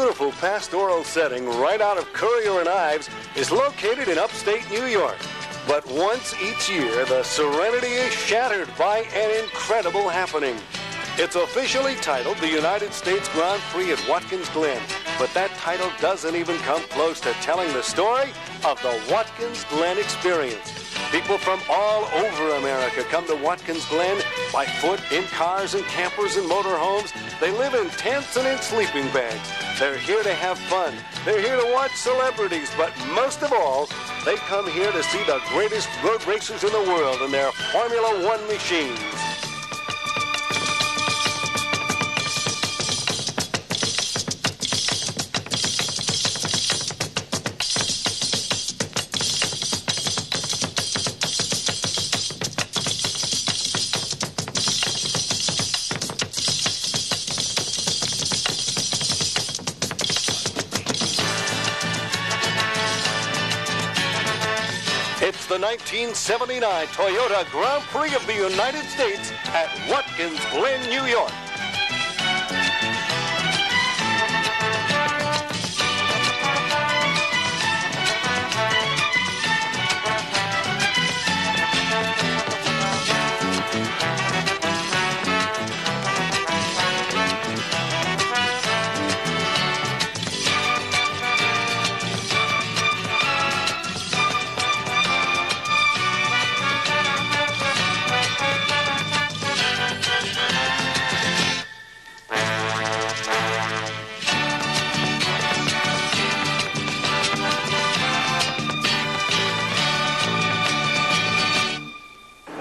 beautiful pastoral setting right out of Currier and Ives is located in upstate New York. But once each year, the serenity is shattered by an incredible happening. It's officially titled the United States Grand-Prix at Watkins-Glen, but that title doesn't even come close to telling the story of the Watkins-Glen experience. People from all over America come to Watkins-Glen by foot, in cars and campers and motorhomes. They live in tents and in sleeping bags. They're here to have fun. They're here to watch celebrities, but most of all, they come here to see the greatest road racers in the world in their Formula One machines. It's the 1979 Toyota Grand Prix of the United States at Watkins-Glen, New York.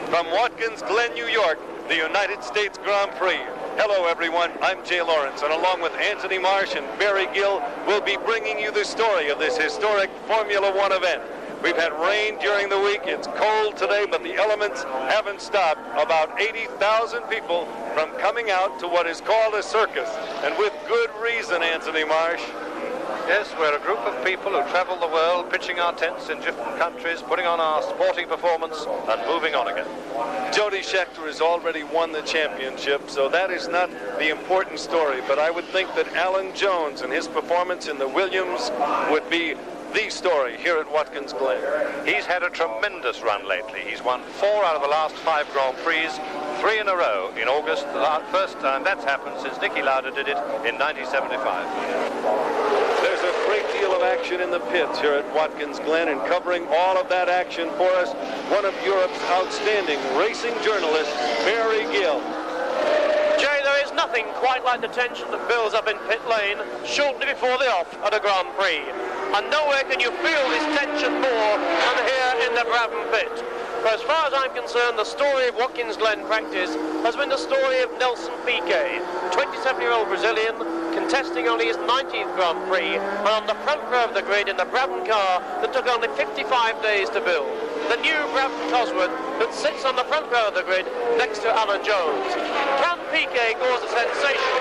From Watkins-Glen, New York, the United States Grand Prix. Hello, everyone. I'm Jay Lawrence, and along with Anthony Marsh and Barry Gill, we'll be bringing you the story of this historic Formula One event. We've had rain during the week. It's cold today, but the elements haven't stopped about 80,000 people from coming out to what is called a circus, and with good reason, Anthony Marsh. Yes, we're a group of people who travel the world, pitching our tents in different countries, putting on our sporting performance, and moving on again. Jody Scheckter has already won the championship, so that is not the important story. But I would think that Alan Jones and his performance in the Williams would be the story here at Watkins-Glen. He's had a tremendous run lately. He's won 4 out of the last 5 Grand Prix, 3 in a row in August. The first time that's happened since Niki Lauda did it in 1975. There's a great deal of action in the pits here at Watkins-Glen, and covering all of that action for us, one of Europe's outstanding racing journalists, Barry Gill. Jay, there is nothing quite like the tension that builds up in pit lane shortly before the off at a Grand Prix. And nowhere can you feel this tension more than here in the Brabham pit. But as far as I'm concerned, the story of Watkins-Glen practice has been the story of Nelson Piquet, 27-year-old Brazilian, contesting only his 19th Grand Prix, and on the front row of the grid in the Brabham car that took only 55 days to build. The new Brabham Cosworth that sits on the front row of the grid next to Alan Jones. Can Piquet cause a sensation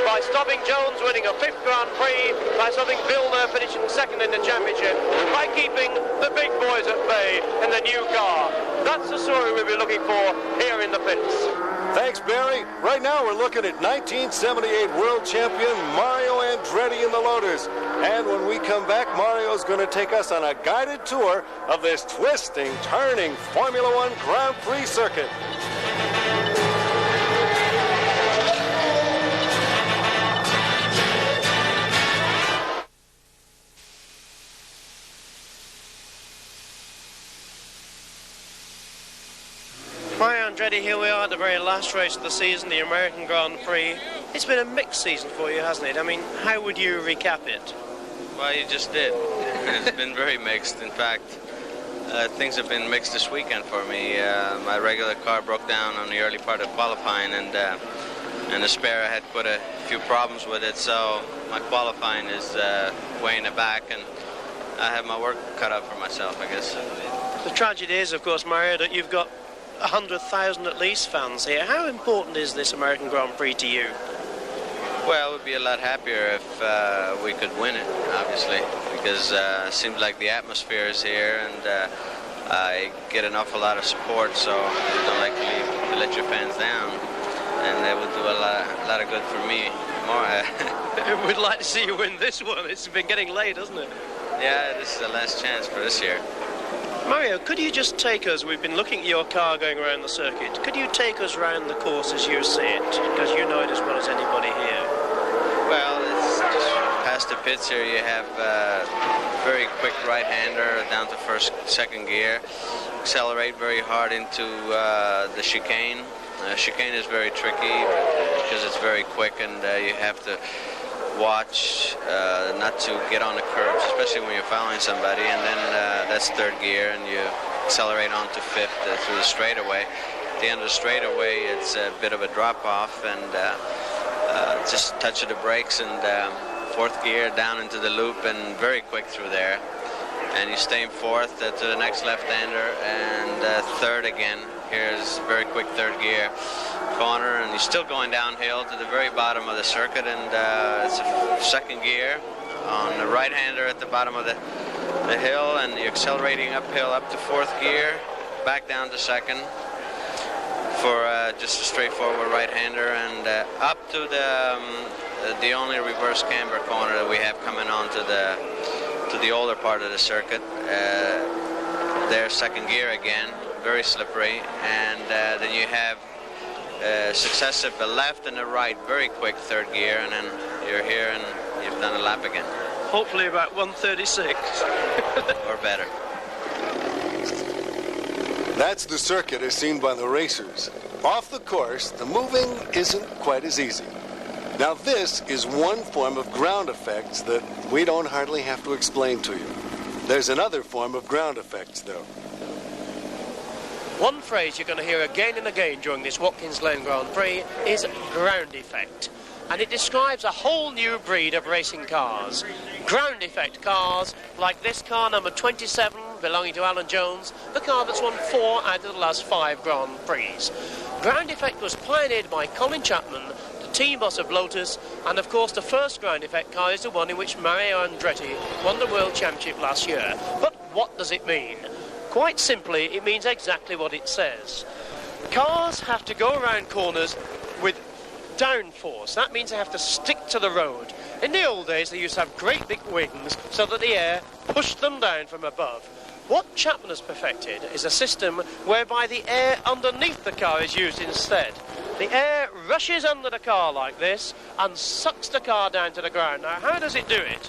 by stopping Jones winning a 5th Grand Prix, by stopping Villeneuve finishing 2nd in the championship, by keeping the big boys at bay in the new car? That's the story we'll be looking for here in the pits. Thanks, Barry. Right now we're looking at 1978 world champion Mario Andretti in the Lotus. And when we come back, Mario's going to take us on a guided tour of this twisting, turning Formula One Grand Prix circuit. Mario Andretti, here we are at the very last race of the season, the American Grand Prix. It's been a mixed season for you, hasn't it? I mean, how would you recap it? Well, you just did. It's been very mixed. In fact, things have been mixed this weekend for me. My regular car broke down on the early part of qualifying, and the spare had quite a few problems with it, so my qualifying is weighing it back, and I have my work cut out for myself, I guess. The tragedy is, of course, Mario, that you've got 100,000 at least fans here. How important is this American Grand Prix to you? Well, I would be a lot happier if we could win it, obviously, because it seems like the atmosphere is here, and I get an awful lot of support, so you don't like to let your fans down, and it would do a lot of good for me. More. We'd like to see you win this one. It's been getting late, hasn't it? Yeah, this is the last chance for this year. Mario, could you just take us, we've been looking at your car going around the circuit, could you take us round the course as you see it? Because you know it as well as anybody here. Well, it's just past the pits here, you have very quick right-hander down to second gear. Accelerate very hard into the chicane. Chicane is very tricky because it's very quick, and you have to watch not to get on the curbs, especially when you're following somebody, and then that's third gear, and you accelerate on to fifth through the straightaway. At the end of the straightaway, it's a bit of a drop-off, and just touch of the brakes, and fourth gear down into the loop, and very quick through there. And you stay in fourth to the next left-hander, and third again. Here's very quick third gear corner, and you're still going downhill to the very bottom of the circuit, and it's a second gear on the right-hander at the bottom of the hill, and you're accelerating uphill up to fourth gear, back down to second for just a straightforward right-hander, and up to the only reverse camber corner that we have coming on to the older part of the circuit. There's second gear again, very slippery, and then you have successive the left and the right, very quick third gear, and then you're here and you've done a lap again. Hopefully about 136. Or better. That's the circuit as seen by the racers. Off the course, the moving isn't quite as easy. Now this is one form of ground effects that we don't hardly have to explain to you. There's another form of ground effects, though. One phrase you're going to hear again and again during this Watkins-Glen Grand-Prix is ground effect. And it describes a whole new breed of racing cars. Ground effect cars, like this car number 27, belonging to Alan Jones, the car that's won 4 out of the last 5 Grand Prix. Ground effect was pioneered by Colin Chapman, the team boss of Lotus, and of course the first ground effect car is the one in which Mario Andretti won the World Championship last year. But what does it mean? Quite simply, it means exactly what it says. Cars have to go around corners with downforce. That means they have to stick to the road. In the old days, they used to have great big wings so that the air pushed them down from above. What Chapman has perfected is a system whereby the air underneath the car is used instead. The air rushes under the car like this and sucks the car down to the ground. Now, how does it do it?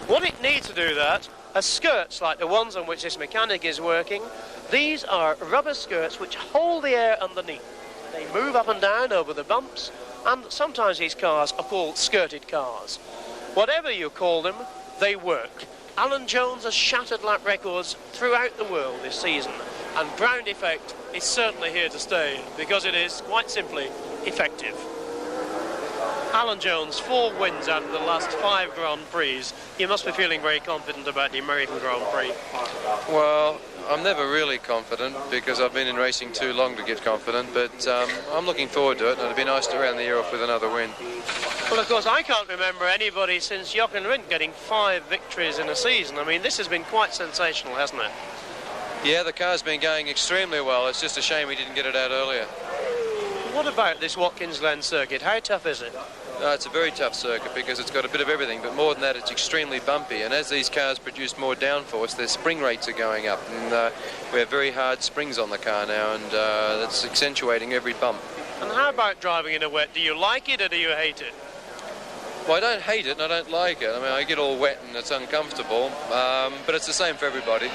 What it needs to do that are skirts like the ones on which this mechanic is working. These are rubber skirts which hold the air underneath. They move up and down over the bumps, and sometimes these cars are called skirted cars. Whatever you call them, they work. Alan Jones has shattered lap records throughout the world this season, and ground effect is certainly here to stay because it is, quite simply, effective. Alan Jones, 4 wins out of the last 5 Grand Prix. You must be feeling very confident about the American Grand Prix. Well, I'm never really confident because I've been in racing too long to get confident, but I'm looking forward to it, and it'd be nice to round the year off with another win. Well, of course, I can't remember anybody since Jochen Rindt getting 5 victories in a season. I mean, this has been quite sensational, hasn't it? Yeah, the car's been going extremely well. It's just a shame we didn't get it out earlier. What about this Watkins-Glen circuit? How tough is it? It's a very tough circuit because it's got a bit of everything, but more than that, it's extremely bumpy. And as these cars produce more downforce, their spring rates are going up. And we have very hard springs on the car now, and that's accentuating every bump. And how about driving in a wet? Do you like it or do you hate it? Well, I don't hate it and I don't like it. I mean, I get all wet and it's uncomfortable, but it's the same for everybody.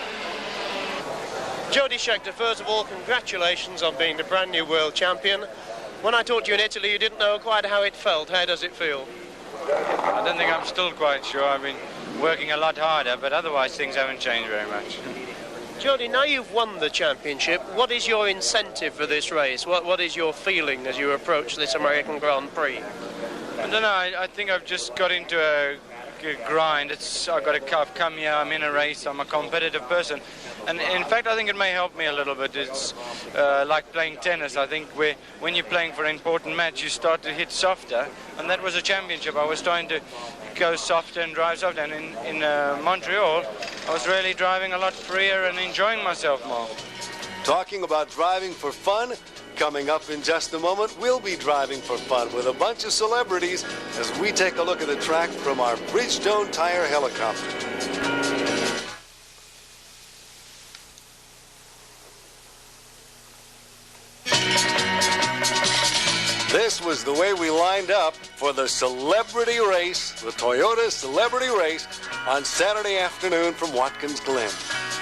Jody Scheckter, first of all, congratulations on being the brand new world champion. When I talked to you in Italy, you didn't know quite how it felt. How does it feel? I don't think I'm still quite sure. I've been working a lot harder, but otherwise things haven't changed very much. Jody, now you've won the championship, what is your incentive for this race? What is your feeling as you approach this American Grand Prix? I don't know. I think I've just got into a grind. I've come here, I'm in a race, I'm a competitive person. And in fact, I think it may help me a little bit. It's like playing tennis. I think when you're playing for an important match, you start to hit softer. And that was a championship. I was trying to go softer and drive softer. And in Montreal, I was really driving a lot freer and enjoying myself more. Talking about driving for fun, Coming up in just a moment, we'll be driving for fun with a bunch of celebrities as we take a look at the track from our Bridgestone tire helicopter. This was the way we lined up for the celebrity race, the Toyota celebrity race, on Saturday afternoon from Watkins-Glen.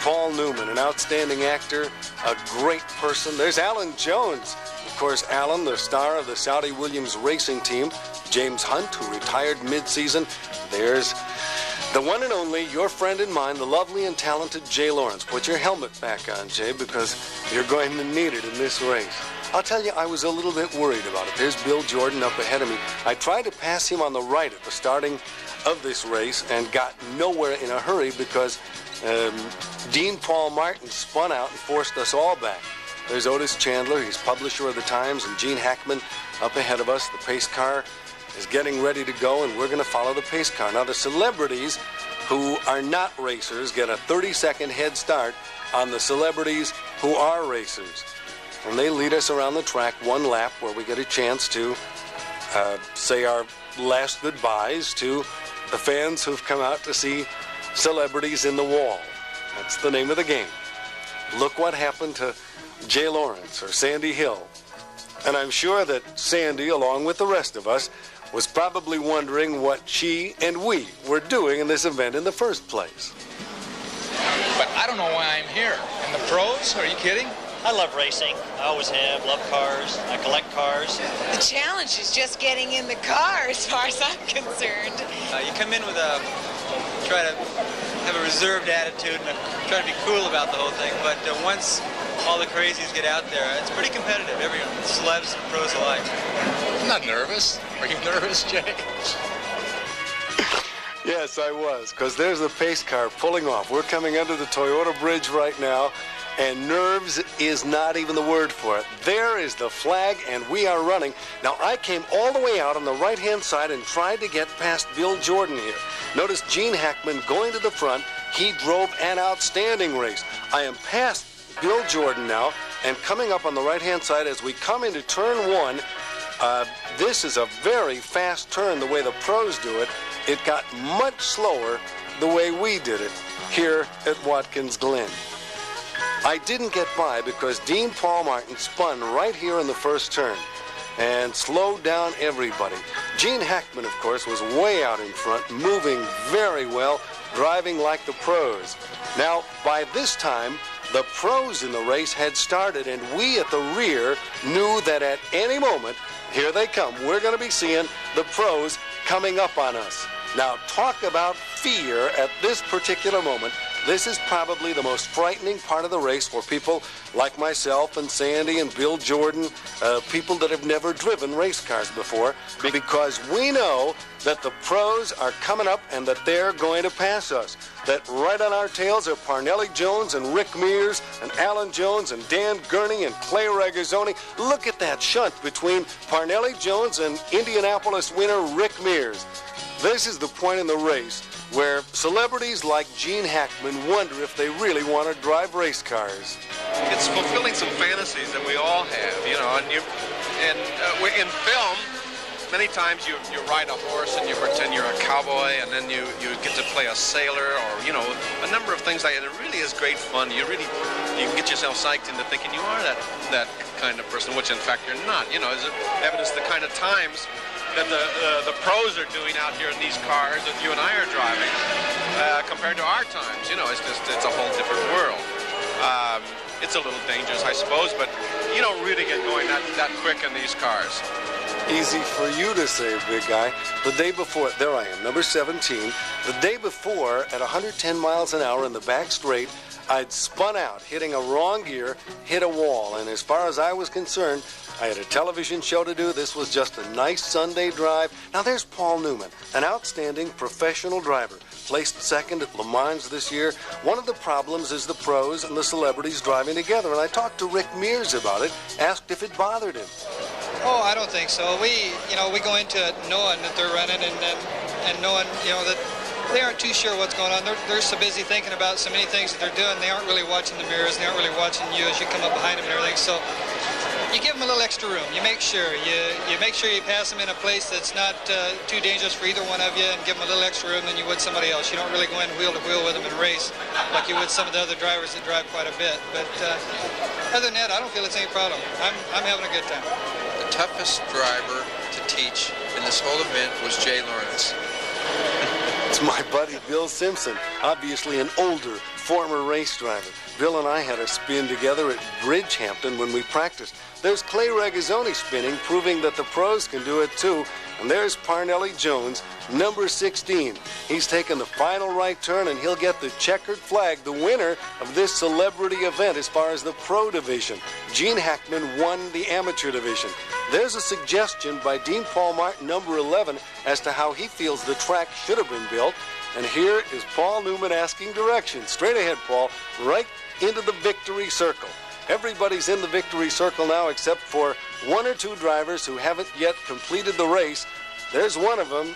Paul Newman, an outstanding actor, a great person. There's Alan Jones. Of course, Alan, the star of the Saudi Williams racing team. James Hunt, who retired mid-season. There's the one and only, your friend and mine, the lovely and talented Jay Lawrence. Put your helmet back on, Jay, because you're going to need it in this race. I'll tell you, I was a little bit worried about it. There's Bill Jordan up ahead of me. I tried to pass him on the right at the starting of this race and got nowhere in a hurry because Dean Paul Martin spun out and forced us all back. There's Otis Chandler, he's publisher of the Times, and Gene Hackman up ahead of us. The pace car is getting ready to go, and we're going to follow the pace car. Now, the celebrities who are not racers get a 30-second head start on the celebrities who are racers. And they lead us around the track one lap where we get a chance to say our last goodbyes to the fans who've come out to see celebrities in the wall. That's the name of the game. Look what happened to Jay Lawrence or Sandy Hill. And I'm sure that Sandy, along with the rest of us, was probably wondering what she and we were doing in this event in the first place. But I don't know why I'm here. And the pros? Are you kidding? I love racing. I always have. Love cars. I collect cars. The challenge is just getting in the car as far as I'm concerned. You come in with try to have a reserved attitude and try to be cool about the whole thing. But once all the crazies get out there, it's pretty competitive. Everyone, celebs and pros alike. I'm not nervous. Are you nervous, Jay? Yes, I was, because there's the pace car pulling off. We're coming under the Toyota bridge right now, and nerves is not even the word for it. There is the flag, and we are running. Now, I came all the way out on the right-hand side and tried to get past Bill Jordan here. Notice Gene Hackman going to the front. He drove an outstanding race. I am past Bill Jordan now, and coming up on the right-hand side as we come into turn one. This is a very fast turn the way the pros do it. It got much slower the way we did it here at Watkins-Glen. I didn't get by because Dean Paul Martin spun right here in the first turn and slowed down everybody. Gene Hackman, of course, was way out in front, moving very well, driving like the pros. Now, by this time, the pros in the race had started, and we at the rear knew that at any moment, here they come. We're going to be seeing the pros coming up on us. Now, talk about fear at this particular moment. This is probably the most frightening part of the race for people like myself and Sandy and Bill Jordan, people that have never driven race cars before, because we know that the pros are coming up and that they're going to pass us. That right on our tails are Parnelli Jones and Rick Mears and Alan Jones and Dan Gurney and Clay Regazzoni. Look at that shunt between Parnelli Jones and Indianapolis winner Rick Mears. This is the point in the race where celebrities like Gene Hackman wonder if they really want to drive race cars. It's fulfilling some fantasies that we all have, you know, and in film, many times you ride a horse and you pretend you're a cowboy, and then you get to play a sailor, or, you know, a number of things like that. It really is great fun. You can get yourself psyched into thinking you are that kind of person, which in fact you're not. You know, as evidence the kind of times that the pros are doing out here in these cars that you and I are driving compared to our times. You know, it's a whole different world. It's a little dangerous, I suppose, but you don't really get going that quick in these cars. Easy for you to say, big guy. The day before, there I am, number 17. The day before, at 110 miles an hour in the back straight, I'd spun out, hitting a wrong gear, hit a wall. And as far as I was concerned, I had a television show to do. This was just a nice Sunday drive. Now there's Paul Newman, an outstanding professional driver. Placed second at Le Mans this year. One of the problems is the pros and the celebrities driving together. And I talked to Rick Mears about it, asked if it bothered him. Oh, I don't think so. We go into it knowing that they're running and knowing, that they aren't too sure what's going on. They're so busy thinking about so many things that they're doing. They aren't really watching the mirrors. They aren't really watching you as you come up behind them and everything. So you give them a little extra room. You make sure you pass them in a place that's not too dangerous for either one of you, and give them a little extra room than you would somebody else. You don't really go in wheel to wheel with them and race like you would some of the other drivers that drive quite a bit. But other than that, I don't feel it's any problem. I'm having a good time. The toughest driver to teach in this whole event was Jay Lawrence. It's my buddy Bill Simpson, obviously an older, former race driver. Bill and I had a spin together at Bridgehampton when we practiced. There's Clay Regazzoni spinning, proving that the pros can do it too. And there's Parnelli Jones, number 16. He's taken the final right turn, and he'll get the checkered flag, the winner of this celebrity event as far as the pro division. Gene Hackman won the amateur division. There's a suggestion by Dean Paul Martin, number 11, as to how he feels the track should have been built. And here is Paul Newman asking directions. Straight ahead, Paul, right into the victory circle. Everybody's in the victory circle now except for one or two drivers who haven't yet completed the race. There's one of them,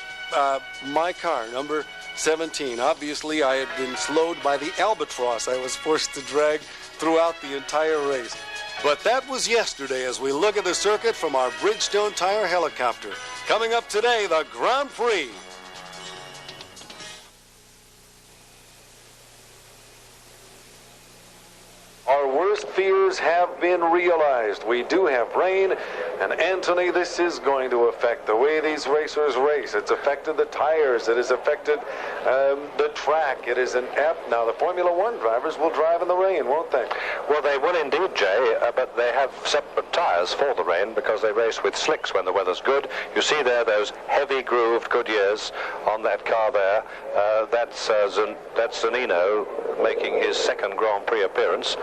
my car, number 17. Obviously, I had been slowed by the albatross I was forced to drag throughout the entire race. But that was yesterday as we look at the circuit from our Bridgestone Tire helicopter. Coming up today, the Grand-Prix. Our worst fears have been realized. We do have rain, and Anthony, this is going to affect the way these racers race. It's affected the tires. It has affected the track. It is an app. Now, the Formula One drivers will drive in the rain, won't they? Well, they will indeed, Jay, but they have separate tires for the rain because they race with slicks when the weather's good. You see there those heavy grooved Goodyears on that car there. That's Zanino making his second Grand Prix appearance.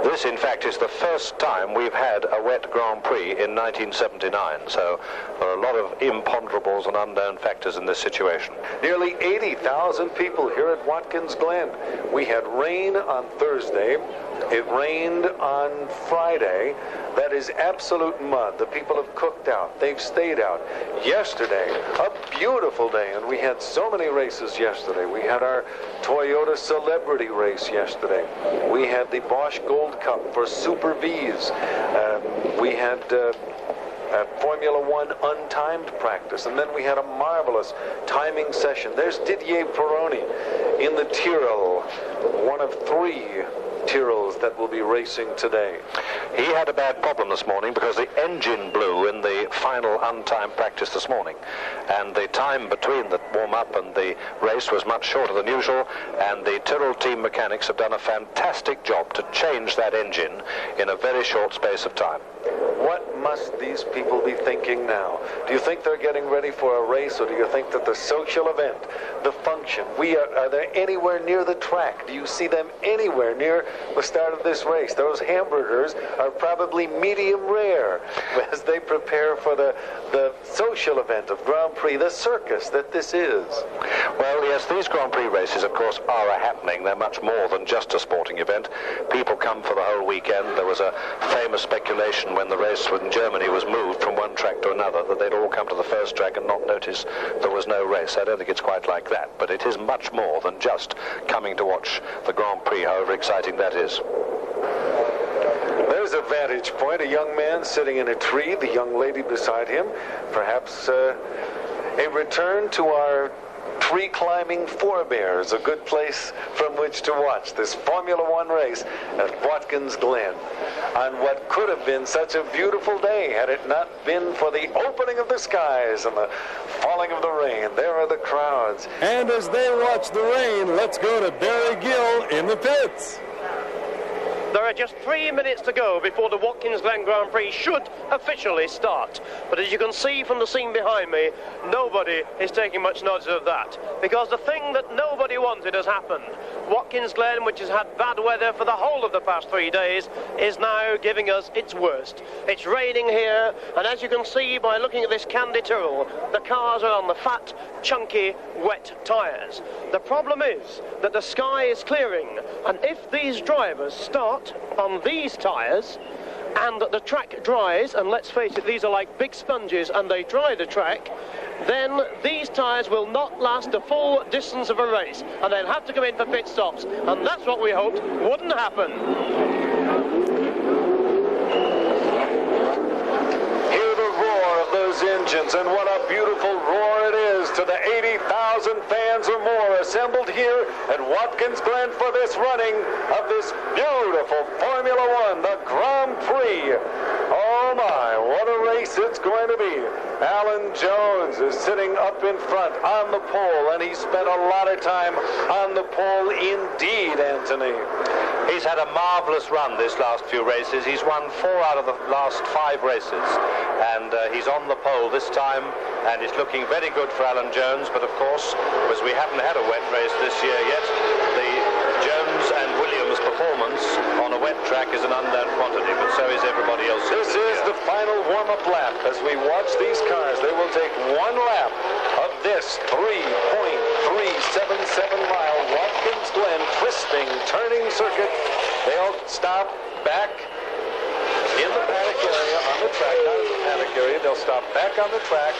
This, in fact, is the first time we've had a wet Grand Prix in 1979, so there are a lot of imponderables and unknown factors in this situation. Nearly 80,000 people here at Watkins-Glen. We had rain on Thursday. It rained on Friday. That is absolute mud. The people have cooked out. They've stayed out. Yesterday, a beautiful day, and we had so many races yesterday. We had our Toyota Celebrity race yesterday. We had the Bosch Gold Cup for Super Vs. We had Formula One untimed practice, and then we had a marvelous timing session. There's Didier Pironi in the Tyrrell, one of 3 Tyrrells that will be racing today. He had a bad problem this morning because the engine blew in the final untimed practice this morning, and the time between the warm-up and the race was much shorter than usual, and the Tyrrell team mechanics have done a fantastic job to change that engine in a very short space of time. What must these people be thinking now? Do you think they're getting ready for a race, or do you think that the social event, the function, are they anywhere near the track? Do you see them anywhere near the start of this race? Those hamburgers are probably medium rare as they prepare for the social event of Grand Prix, the circus that this is. Well, yes, these Grand Prix races, of course, are a happening. They're much more than just a sporting event. People come for the whole weekend. There was a famous speculation when the race in Germany was moved from one track to another that they'd all come to the first track and not notice there was no race. I don't think it's quite like that, but it is much more than just coming to watch the Grand Prix, however exciting that is. There's a vantage point, a young man sitting in a tree, the young lady beside him, perhaps a return to our tree climbing forebears, a good place from which to watch this Formula One race at Watkins-Glen on what could have been such a beautiful day had it not been for the opening of the skies and the falling of the rain. There are the crowds. And as they watch the rain, let's go to Barry Gill in the pits. There are just 3 minutes to go before the Watkins-Glen Grand Prix should officially start. But as you can see from the scene behind me, nobody is taking much notice of that, because the thing that nobody wanted has happened. Watkins-Glen, which has had bad weather for the whole of the past 3 days, is now giving us its worst. It's raining here, and as you can see by looking at this Candy Tyrrell, the cars are on the fat, chunky, wet tyres. The problem is that the sky is clearing, and if these drivers start on these tyres and the track dries, and let's face it, these are like big sponges and they dry the track, then these tyres will not last the full distance of a race and they'll have to come in for pit stops, and that's what we hoped wouldn't happen. engines, and what a beautiful roar it is to the 80,000 fans or more assembled here at Watkins-Glen for this running of this beautiful Formula One, the Grand-Prix. Oh my, what a race it's going to be. Alan Jones is sitting up in front on the pole, and he spent a lot of time on the pole indeed, Anthony. He's had a marvellous run this last few races. He's won 4 out of the last 5 races, and he's on the pole this time, and it's looking very good for Alan Jones. But of course, as we haven't had a wet race this year yet, the Jones and Williams performance on a wet track is an unknown quantity, but so is everybody else. This is the final warm-up lap. As we watch these cars, they will take 1 lap of this 3.377-mile Watkins-Glen twisting, turning circuit. They'll stop back in the paddock area on the track, not in the paddock area. They'll stop back on the track.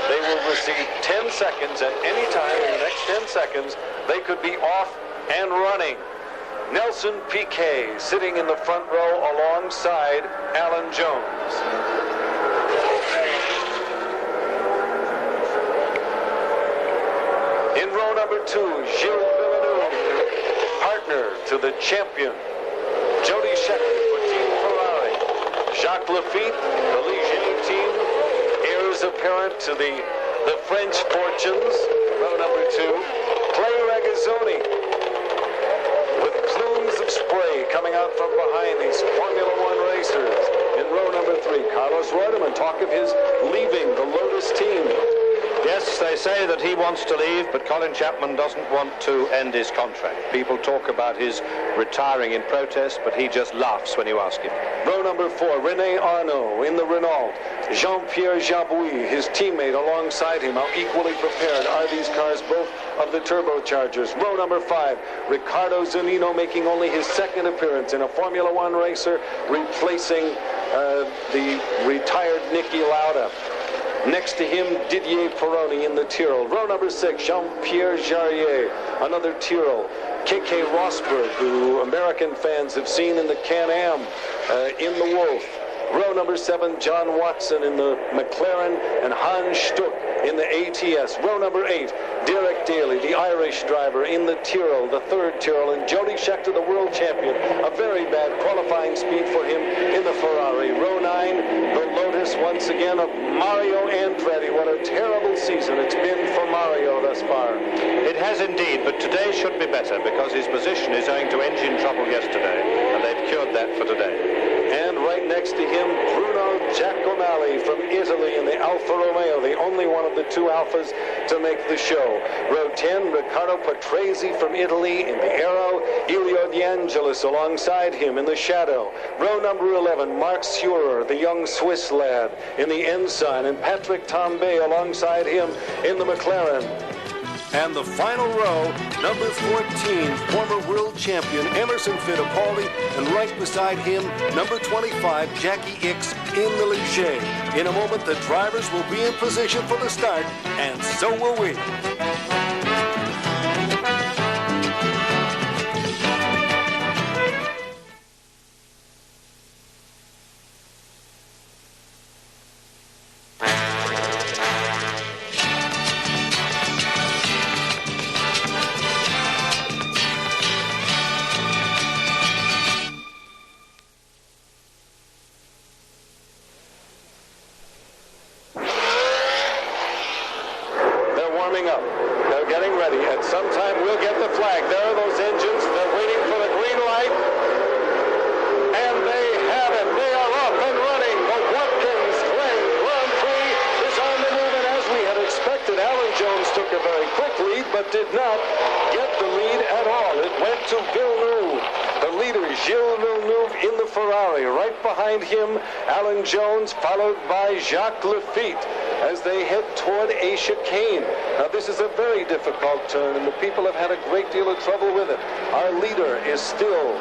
They will receive 10 seconds at any time in the next 10 seconds. They could be off and running. Nelson Piquet sitting in the front row alongside Alan Jones. In row number 2, Gilles Villeneuve, partner to the champion, Jody Scheckter for Team Ferrari. Jacques Lafitte, the Ligier team, heirs apparent to the French fortunes, row number 2. Clay Regazzoni, with plumes of spray coming out from behind these Formula One racers. In row number 3, Carlos Reutemann, talk of his leaving the Lotus team. Yes, they say that he wants to leave, but Colin Chapman doesn't want to end his contract. People talk about his retiring in protest, but he just laughs when you ask him. Row number 4, René Arnoux in the Renault. Jean-Pierre Jabouille, his teammate alongside him. How equally prepared are these cars, both of the turbochargers? Row number 5, Riccardo Zunino making only his 2nd appearance in a Formula One racer, replacing the retired Niki Lauda. Next to him, Didier Pironi in the Tyrrell. Row number 6, Jean-Pierre Jarier, another Tyrrell. K.K. Rosberg, who American fans have seen in the Can-Am, in the Wolf. Row number 7, John Watson in the McLaren, and Hans Stuck in the ATS. Row number 8, Derek Daly, the Irish driver, in the Tyrrell, the 3rd Tyrrell, and Jody Scheckter, the world champion. A very bad qualifying speed for him in the Ferrari. Row 9, the Lotus once again of Mario Andretti. What a terrible season it's been for Mario thus far. It has indeed, but today should be better because his position is owing to engine trouble yesterday, and they've cured that for today. And right next to him, Bruno Giacomelli from Italy in the Alfa Romeo, the only one of the 2 Alfas to make the show. Row 10, Riccardo Patrese from Italy in the Aero, Elio De Angelis alongside him in the Shadow. Row number 11, Marc Surer, the young Swiss lad in the Ensign, and Patrick Tambay alongside him in the McLaren. And the final row, number 14, former world champion Emerson Fittipaldi, and right beside him, number 25, Jackie Ickx in the Ligier. In a moment, the drivers will be in position for the start, and so will we. Up. They're getting ready. At some time, we'll get the flag. There are those engines. They're waiting for the green light. And they have it. They are up and running. The Watkins-Glen Grand-Prix is on the move. And as we had expected, Alan Jones took a very quick lead, but did not get the lead at all. It went to Villeneuve. The leader, Gilles Villeneuve, in the Ferrari. Right behind him, Alan Jones, followed by Jacques Lafitte as they head toward a chicane. Now, this is a very difficult turn, and the people have had a great deal of trouble with it. Our leader is still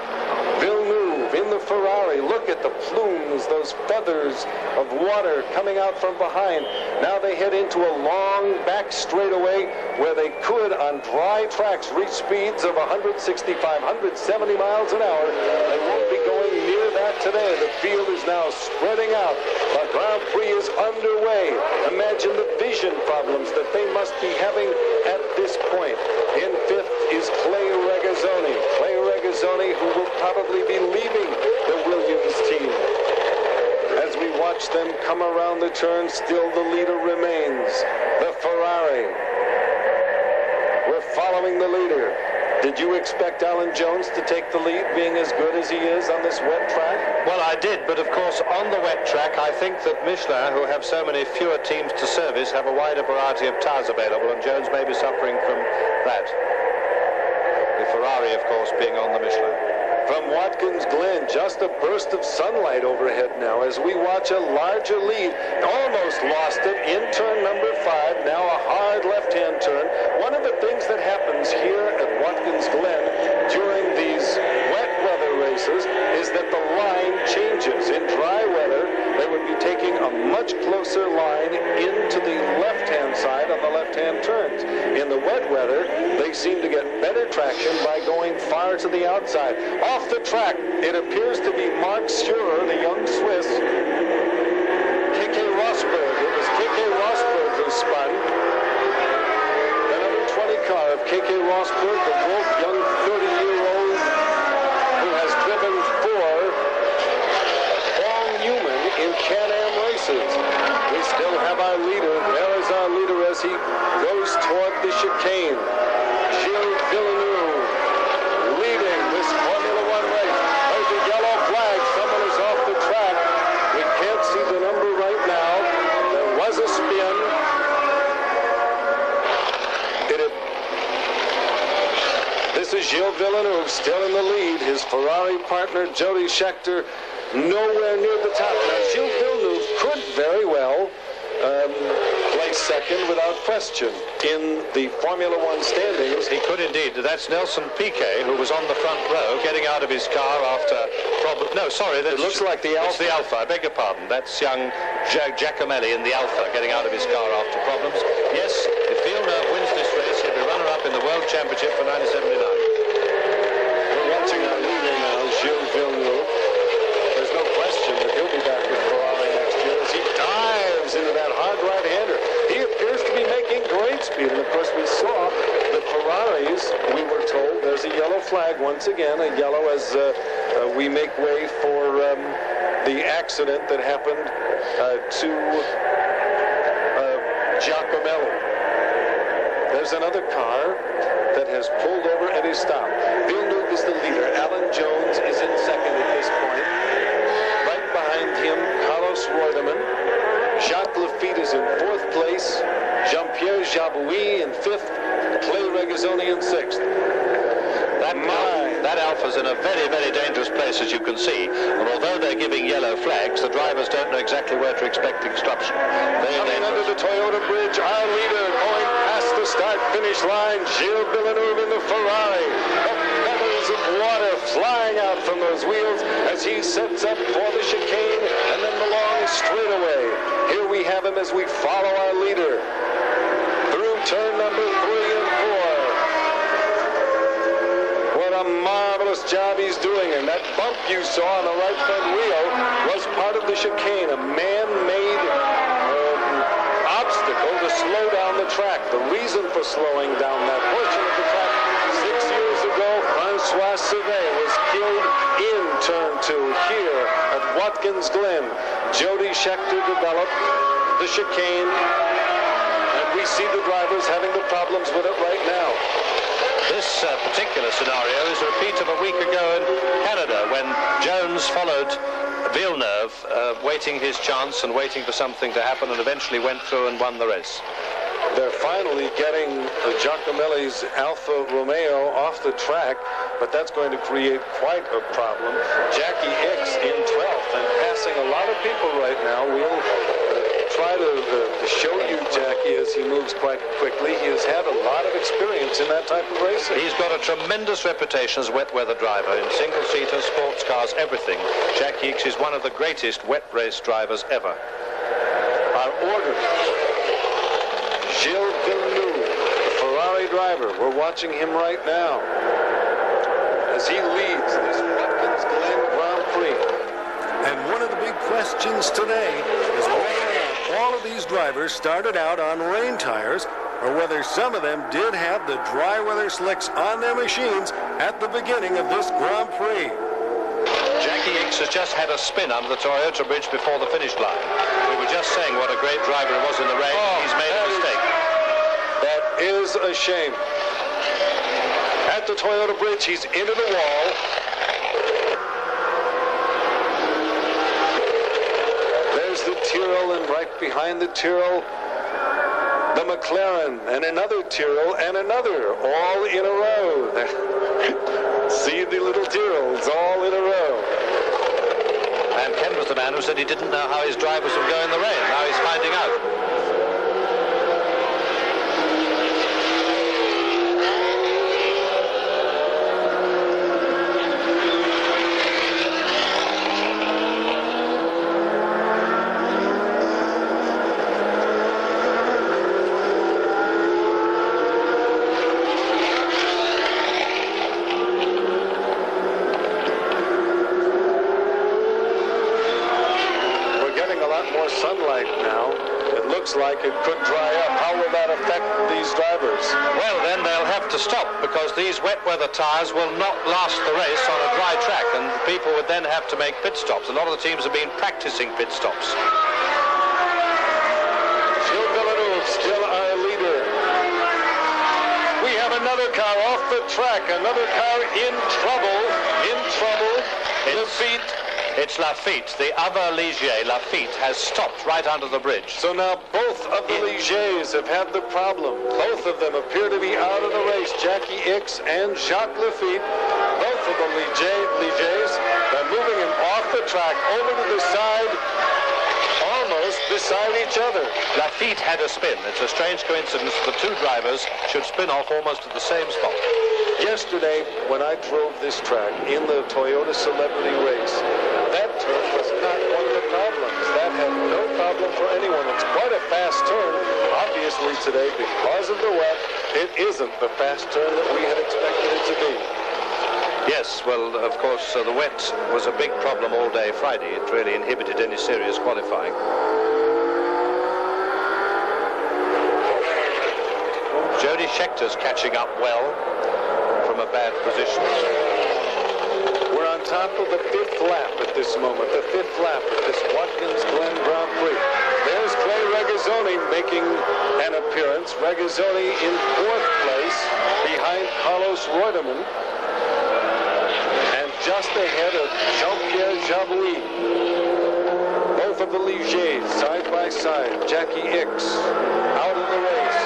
Villeneuve in the Ferrari. Look at the plumes, those feathers of water coming out from behind. Now they head into a long back straightaway where they could, on dry tracks, reach speeds of 165, 170 miles an hour. They won't be going near that today. The field is now spreading out. The Grand Prix is underway. Imagine the vision problems that they must be having at this point. In fifth is Clay Regazzoni. Clay Regazzoni, who will probably be leaving the Williams team. As we watch them come around the turn, still the leader remains the Ferrari. We're following the leader. Did you expect Alan Jones to take the lead, being as good as he is on this wet track? Well, I did, but of course on the wet track I think that Michelin, who have so many fewer teams to service, have a wider variety of tyres available, and Jones may be suffering from that. The Ferrari, of course, being on the Michelin. From Watkins-Glen, just a burst of sunlight overhead now as we watch a larger lead. Almost lost it in turn number 5, now a hard left-hand turn. One of the things that happens here at Watkins-Glen during these wet weather races is that the line changes. In dry weather, they would be taking a much closer line into the left-hand side on the left-hand turns. In the wet weather, they seem to get better traction by going far to the outside. Off the track, it appears to be Mark Schurer, the young Swiss. Keke Rosberg. It was Keke Rosberg who spun. The number 20 car of Keke Rosberg, the Wolf, young 30-year-old who has driven for Paul Newman in Can-Am races. We still have our leader. There is our leader as he goes toward the chicane. Gilles Villeneuve leading this Formula One race. There's a yellow flag. Someone is off the track. We can't see the number right now. There was a spin. This is Gilles Villeneuve still in the lead. His Ferrari partner, Jody Scheckter, nowhere near the top. Now, Gilles Villeneuve could very well place second without question in the Formula One standings. He could indeed. That's Nelson Piquet, who was on the front row, getting out of his car after problem. No, sorry, it looks like the Alfa. It's the Alfa. I beg your pardon. That's young Giacomelli in the Alfa, getting out of his car after problems. Yes, if Villeneuve wins this race, he'll be runner-up in the World Championship for 1979. We're watching our leader now, Gilles Villeneuve. There's no question that he'll be back with Ferrari next year as he dives into that hard right-hander. He appears to be making great speed, and of course we saw the Ferraris. We were told there's a yellow flag once again, a yellow as we make way for the accident that happened to Giacomelli. There's another car that has pulled over at his stop. Villeneuve is the leader. Alan Jones is in second at this point. Right behind him, Carlos Reutemann. Jacques Lafitte is in fourth place. Jean-Pierre Jabouille in fifth. Clay Regazzoni in sixth. That Alfa's in a very, very dangerous place, as you can see. And although they're giving yellow flags, the drivers don't know exactly where to expect instruction. Coming under the Toyota bridge, our leader going past the start-finish line, Gilles Villeneuve in the Ferrari. The feathers of water flying out from those wheels as he sets up for the chicane and then the long straightaway. Here we have him as we follow our leader through turn number 3 and 4. What a marvelous job he's doing, and that bump you saw on the right front wheel was part of the chicane, a man-made obstacle to slow down the track. The reason for slowing down that portion of the track 6 years ago, Francois Servet was killed in turn 2 here at Watkins-Glen. Jody Scheckter developed the chicane, and we see the drivers having the problems with it right now. This particular scenario is a repeat of a week ago in Canada when Jones followed Villeneuve, waiting his chance and waiting for something to happen, and eventually went through and won the race. They're finally getting Giacomelli's Alfa Romeo off the track, but that's going to create quite a problem. Jackie Hicks in 12th and passing a lot of people right now. We'll try to show you Jackie as he moves quite quickly. He has had a lot of experience in that type of racing. He's got a tremendous reputation as a wet weather driver in single-seater, sports cars, everything. Jackie Hicks is one of the greatest wet race drivers ever. Our order. Gilles Villeneuve, the Ferrari driver. We're watching him right now as he leads this Watkins-Glen Grand Prix. And one of the big questions today is whether all of these drivers started out on rain tires or whether some of them did have the dry weather slicks on their machines at the beginning of this Grand Prix. Jackie Ickx has just had a spin under the Toyota bridge before the finish line. We were just saying what a great driver he was in the rain. He's made a mistake. That is a shame. At the Toyota bridge, he's into the wall. There's the Tyrrell, and right behind the Tyrrell, the McLaren, and another Tyrrell, and another, all in a row. See the little Tyrrells all in a row. And Ken was the man who said he didn't know how his drivers would go in the rain. Now he's finding out. Like it could dry up. How will that affect these drivers? Well, then they'll have to stop because these wet weather tires will not last the race on a dry track, and people would then have to make pit stops. A lot of the teams have been practicing pit stops. Gilles Villeneuve still our leader. We have another car off the track, another car in trouble. It's Lafitte. The other Ligier, Lafitte, has stopped right under the bridge. So now both of the Ligiers have had the problem. Both of them appear to be out of the race. Jackie Ickx and Jacques Lafitte, both of the Ligiers, they're moving him off the track over to the side, almost beside each other. Lafitte had a spin. It's a strange coincidence the two drivers should spin off almost at the same spot. Yesterday, when I drove this track in the Toyota Celebrity Race, that turn was not one of the problems. That had no problem for anyone. It's quite a fast turn. Obviously today, because of the wet, it isn't the fast turn that we had expected it to be. Yes, well, of course, the wet was a big problem all day Friday. It really inhibited any serious qualifying. Jody Scheckter's catching up well from a bad position. We're on top of the fifth lap at this moment, the fifth lap of this Watkins-Glen Grand Prix. There's Clay Regazzoni making an appearance. Regazzoni in fourth place behind Carlos Reutemann and just ahead of Jean-Pierre Jabouille. Both of the Ligiers side by side. Jackie Ickx out of the race.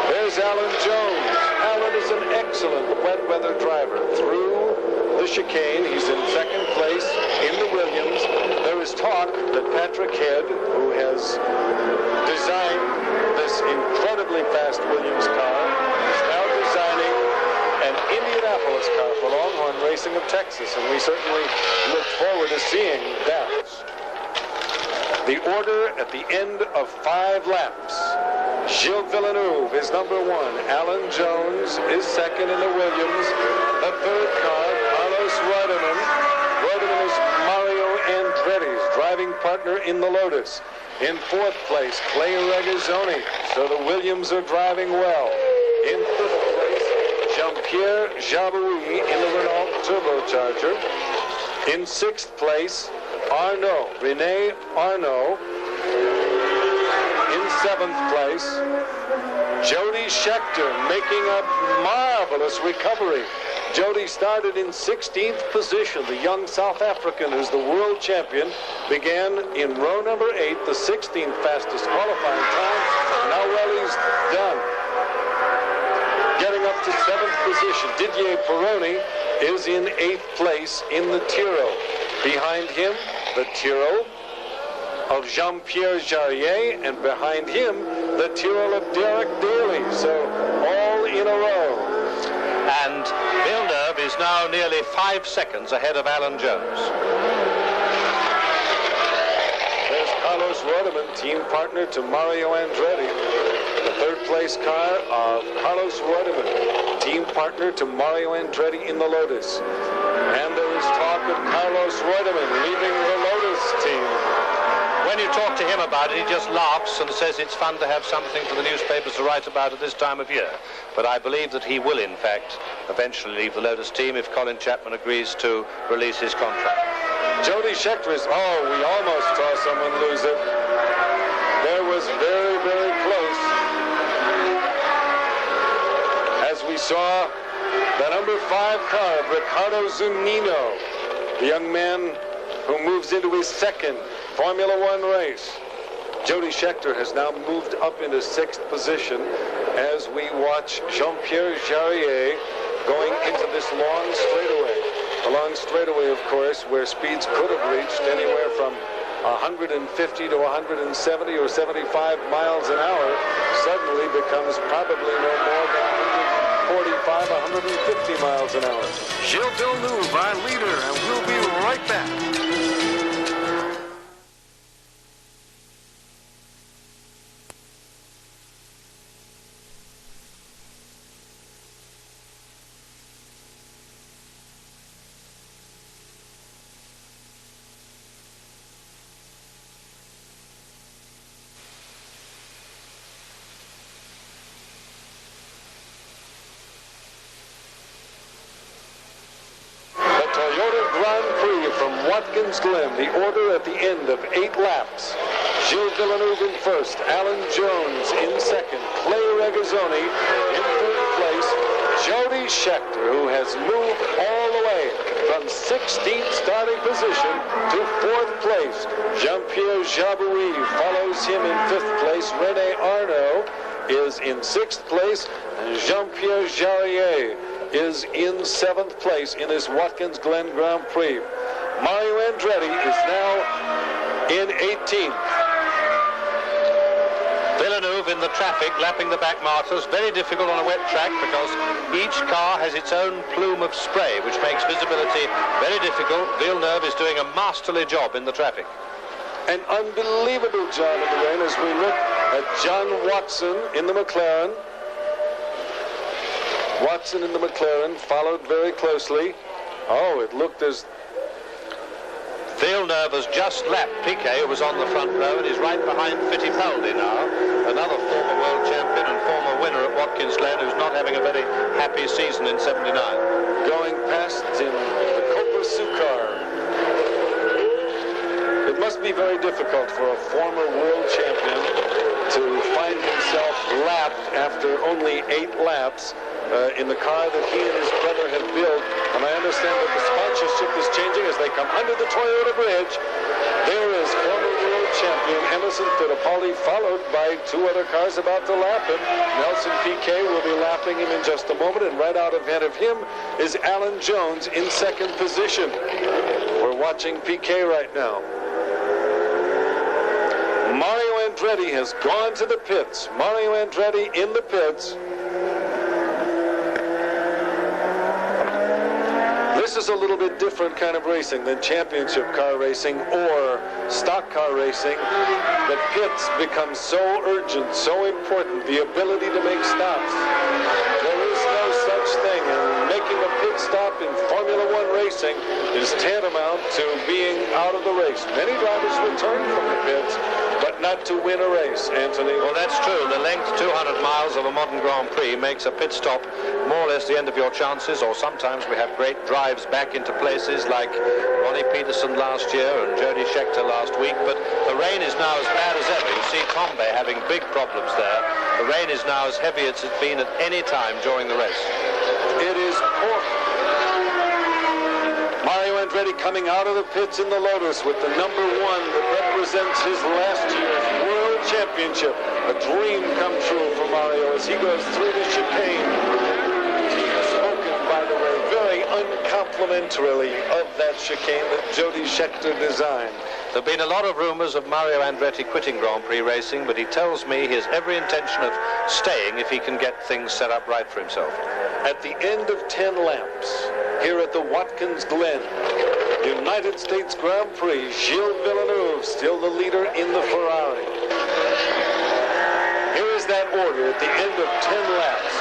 There's Alan Jones. Alan is an excellent wet weather driver. Through the chicane, he's in second place in the Williams. There is talk that Patrick Head, who has designed this incredibly fast Williams car, is now designing an Indianapolis car for Longhorn Racing of Texas, and we certainly look forward to seeing that. The order at the end of 5 laps. Gilles Villeneuve is number 1. Alan Jones is second in the Williams. The third car, Carlos Reutemann. Reutemann is Mario Andretti's driving partner in the Lotus. In fourth place, Clay Regazzoni. So the Williams are driving well. In fifth place, Jean-Pierre Jabouille in the Renault turbocharger. In sixth place, René Arnaud. In seventh place, Jody Scheckter making a marvelous recovery. Jody started in 16th position. The young South African, who's the world champion, began in row number 8, the 16th fastest qualifying time. Now, well, he's done. Getting up to 7th position, Didier Pironi is in 8th place in the Tyrrell. Behind him, the Tyrrell of Jean-Pierre Jarier, and behind him, the Tyrrell of Derek Daly. So, all in a row. And Villeneuve is now nearly 5 seconds ahead of Alan Jones. There's Carlos Reutemann, team partner to Mario Andretti. The third place car of Carlos Reutemann, team partner to Mario Andretti in the Lotus. And there is talk of Carlos Reutemann leaving the Lotus you talk to him about it, he just laughs and says it's fun to have something for the newspapers to write about at this time of year. But I believe that he will, in fact, eventually leave the Lotus team if Colin Chapman agrees to release his contract. Jody Scheckter is... Oh, we almost saw someone lose it. There was very, very close. As we saw the number 5 car of Ricardo Zunino, the young man who moves into his second Formula One race. Jody Scheckter has now moved up into 6th position as we watch Jean-Pierre Jarier going into this long straightaway. A long straightaway, of course, where speeds could have reached anywhere from 150 to 170 or 75 miles an hour suddenly becomes probably no more than 145, 150 miles an hour. Gilles Villeneuve, our leader, and we'll be right back. Gran-Pri from Watkins-Glen, the order at the end of 8 laps. Gilles Villeneuve in first, Alan Jones in second, Clay Regazzoni in third place, Jody Scheckter, who has moved all the way from 16th starting position to 4th place. Jean-Pierre Jabouille follows him in 5th place. René Arnoux is in 6th place, and Jean-Pierre Jarier is in 7th place in his Watkins-Glen Grand Prix. Mario Andretti is now in 18th. Villeneuve in the traffic, lapping the back markers. Very difficult on a wet track because each car has its own plume of spray, which makes visibility very difficult. Villeneuve is doing a masterly job in the traffic. An unbelievable job in the rain as we look at John Watson in the McLaren. Watson in the McLaren followed very closely. Oh, it looked as... Villeneuve has just lapped Piquet, who was on the front row, and is right behind Fittipaldi now, another former world champion and former winner at Watkins-Glen, who's not having a very happy season in 79. Going past in the Copra car. It must be very difficult for a former world champion to find himself lapped after only 8 laps in the car that he and his brother have built. And I understand that the sponsorship is changing as they come under the Toyota bridge. There is former world champion Emerson Fittipaldi, followed by 2 other cars about to lap him. Nelson Piquet will be lapping him in just a moment, and right out ahead of him is Alan Jones in 2nd position. We're watching Piquet right now. Mario Andretti has gone to the pits. Mario Andretti in the pits. This is a little bit different kind of racing than championship car racing or stock car racing. The pits become so urgent, so important, the ability to make stops. There is no such thing, and making a pit stop in Formula One racing is tantamount to being out of the race. Many drivers return from the pits, but not to win a race, Anthony. Well, that's true. The length, 200 miles of a modern Grand Prix, makes a pit stop more or less the end of your chances, or sometimes we have great drives back into places like Ronnie Peterson last year and Jody Scheckter last week, but the rain is now as bad as ever. You see Tombe having big problems there. The rain is now as heavy as it's been at any time during the race. It is poor. Mario Andretti coming out of the pits in the Lotus with the number 1 that represents his last year's World Championship. A dream come true for Mario as he goes through the chicane. He has spoken, by the way, very uncomplimentarily of that chicane that Jody Scheckter designed. There have been a lot of rumors of Mario Andretti quitting Grand Prix racing, but he tells me he has every intention of staying if he can get things set up right for himself. At the end of 10 laps, here at the Watkins-Glen United States Grand Prix, Gilles Villeneuve still the leader in the Ferrari. Here is that order at the end of 10 laps.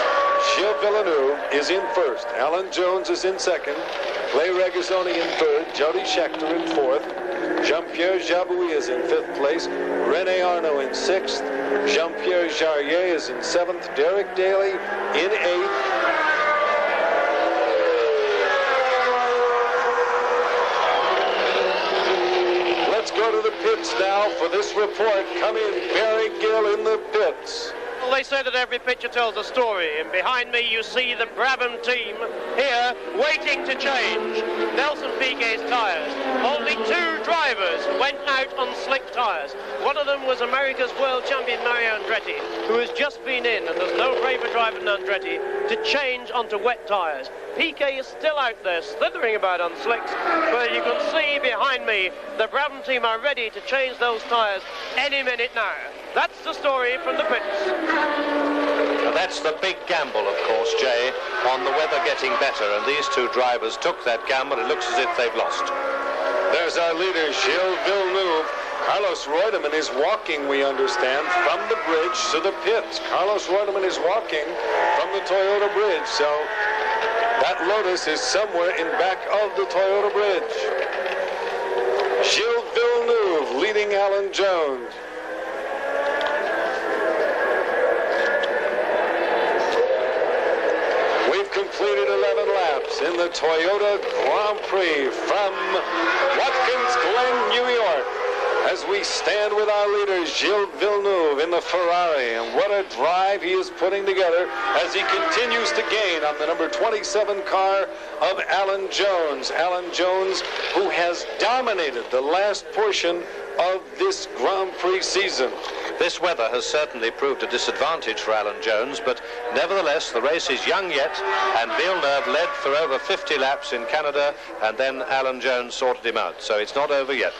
Gilles Villeneuve is in first. Alan Jones is in second. Clay Regazzoni in third. Jody Scheckter in fourth. Jean-Pierre Pierre Jabouille is in 5th place. René Arnaud in 6th. Jean-Pierre Jarier is in 7th. Derek Daly in 8th. Let's go to the pits now for this report. Come in, Barry Gill in the pits. Well, they say that every picture tells a story, and behind me you see the Brabham team here waiting to change Nelson Piquet's tyres. Only 2 drivers went out on slick tyres. One of them was America's world champion Mario Andretti, who has just been in, and there's no braver driver than Andretti, to change onto wet tyres. Piquet is still out there slithering about on slicks, but you can see behind me the Brabham team are ready to change those tyres any minute now. That's the story from the pits. And that's the big gamble, of course, Jay, on the weather getting better, and these 2 drivers took that gamble. It looks as if they've lost. There's our leader, Gilles Villeneuve. Carlos Reutemann is walking, we understand, from the bridge to the pits. Carlos Reutemann is walking from the Toyota bridge, so that Lotus is somewhere in back of the Toyota bridge. Gilles Villeneuve leading Alan Jones. Completed 11 laps in the Toyota Grand-Prix from Watkins-Glen, New York, as we stand with our leader, Gilles Villeneuve, in the Ferrari. And what a drive he is putting together as he continues to gain on the number 27 car of Alan Jones. Alan Jones, who has dominated the last portion of this Grand Prix season. This weather has certainly proved a disadvantage for Alan Jones, but nevertheless the race is young yet, and Villeneuve led for over 50 laps in Canada, and then Alan Jones sorted him out, so it's not over yet.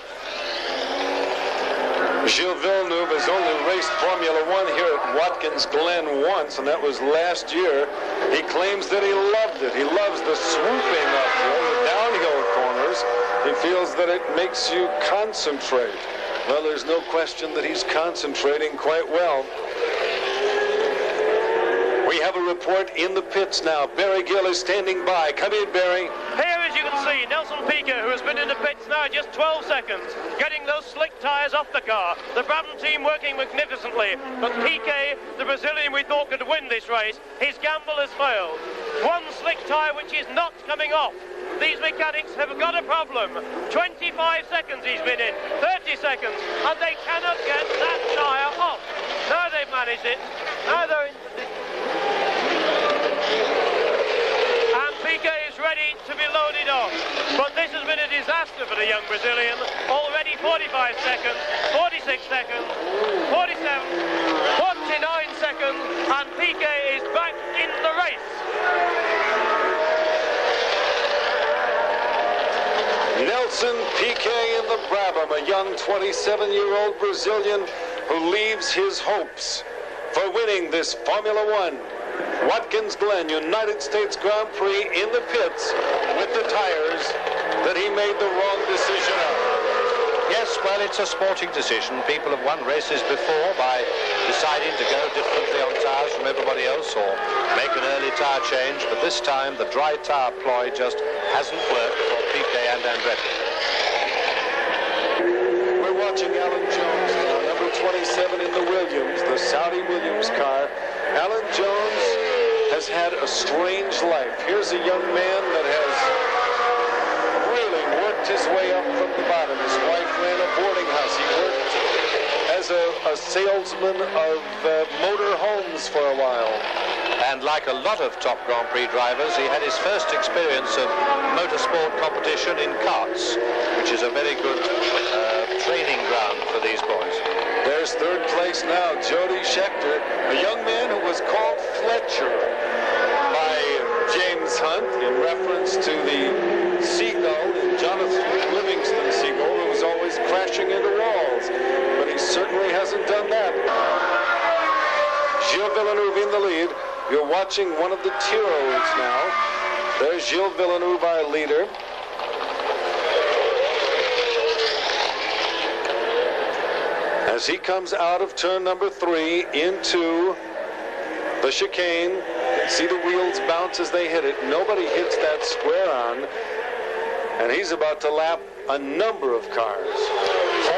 Gilles Villeneuve has only raced Formula One here at Watkins-Glen once, and that was last year. He claims that he loved it. He loves the swooping of the downhill corners. He feels that it makes you concentrate. Well, there's no question that he's concentrating quite well. We have a report in the pits now. Barry Gill is standing by. Come in, Barry. Here, as you can see, Nelson Piquet, who has been in the pits now just 12 seconds, getting those slick tyres off the car. The Brabham team working magnificently, but Piquet, the Brazilian we thought could win this race, his gamble has failed. One slick tyre which is not coming off. These mechanics have got a problem. 25 seconds he's been in, 30 seconds, and they cannot get that tyre off. Now they've managed it. Now they're in. And Piquet is ready to be loaded on. But this has been a disaster for the young Brazilian. Already 45 seconds, 46 seconds, 47, 49 seconds, and Piquet is back in the race. Nelson Piquet in the Brabham, a young 27-year-old Brazilian who leaves his hopes for winning this Formula One Watkins-Glen United States Grand Prix in the pits with the tires that he made the wrong decision on. Yes, well, it's a sporting decision. People have won races before by deciding to go differently on tyres from everybody else or make an early tyre change, but this time the dry tyre ploy just hasn't worked for Piquet and Andretti. We're watching Alan Jones now, number 27 in the Williams, the Saudi Williams car. Alan Jones has had a strange life. Here's a young man that has really worked his way up from the bottom. His wife ran a boarding house. He worked as a salesman of motor homes for a while. And like a lot of top Grand Prix drivers, he had his first experience of motorsport competition in karts, which is a very good training ground for these boys. There's third place now, Jody Scheckter, a young man who was called Fletcher by James Hunt in reference to the seagull, Jonathan Livingston seagull, who was always crashing into walls. But he certainly hasn't done that. Gilles Villeneuve in the lead. You're watching one of the Tiros now. There's Gilles Villeneuve, our leader. As he comes out of turn number 3 into the chicane, see the wheels bounce as they hit it. Nobody hits that square on, and he's about to lap a number of cars.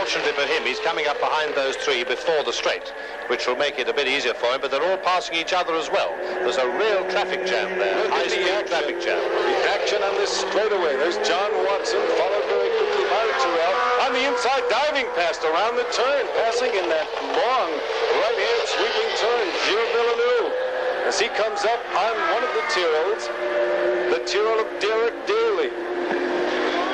Fortunately for him, he's coming up behind those three before the straight, which will make it a bit easier for him, but they're all passing each other as well. There's a real traffic jam there, high-speed traffic jam. The action on this straightaway. There's John Watson, followed very quickly by Terrell. On the inside, diving past around the turn, passing in that long right-hand sweeping turn, Gilles Villeneuve. As he comes up on one of the Tyrrells, the Tyrrell of Derek Daly.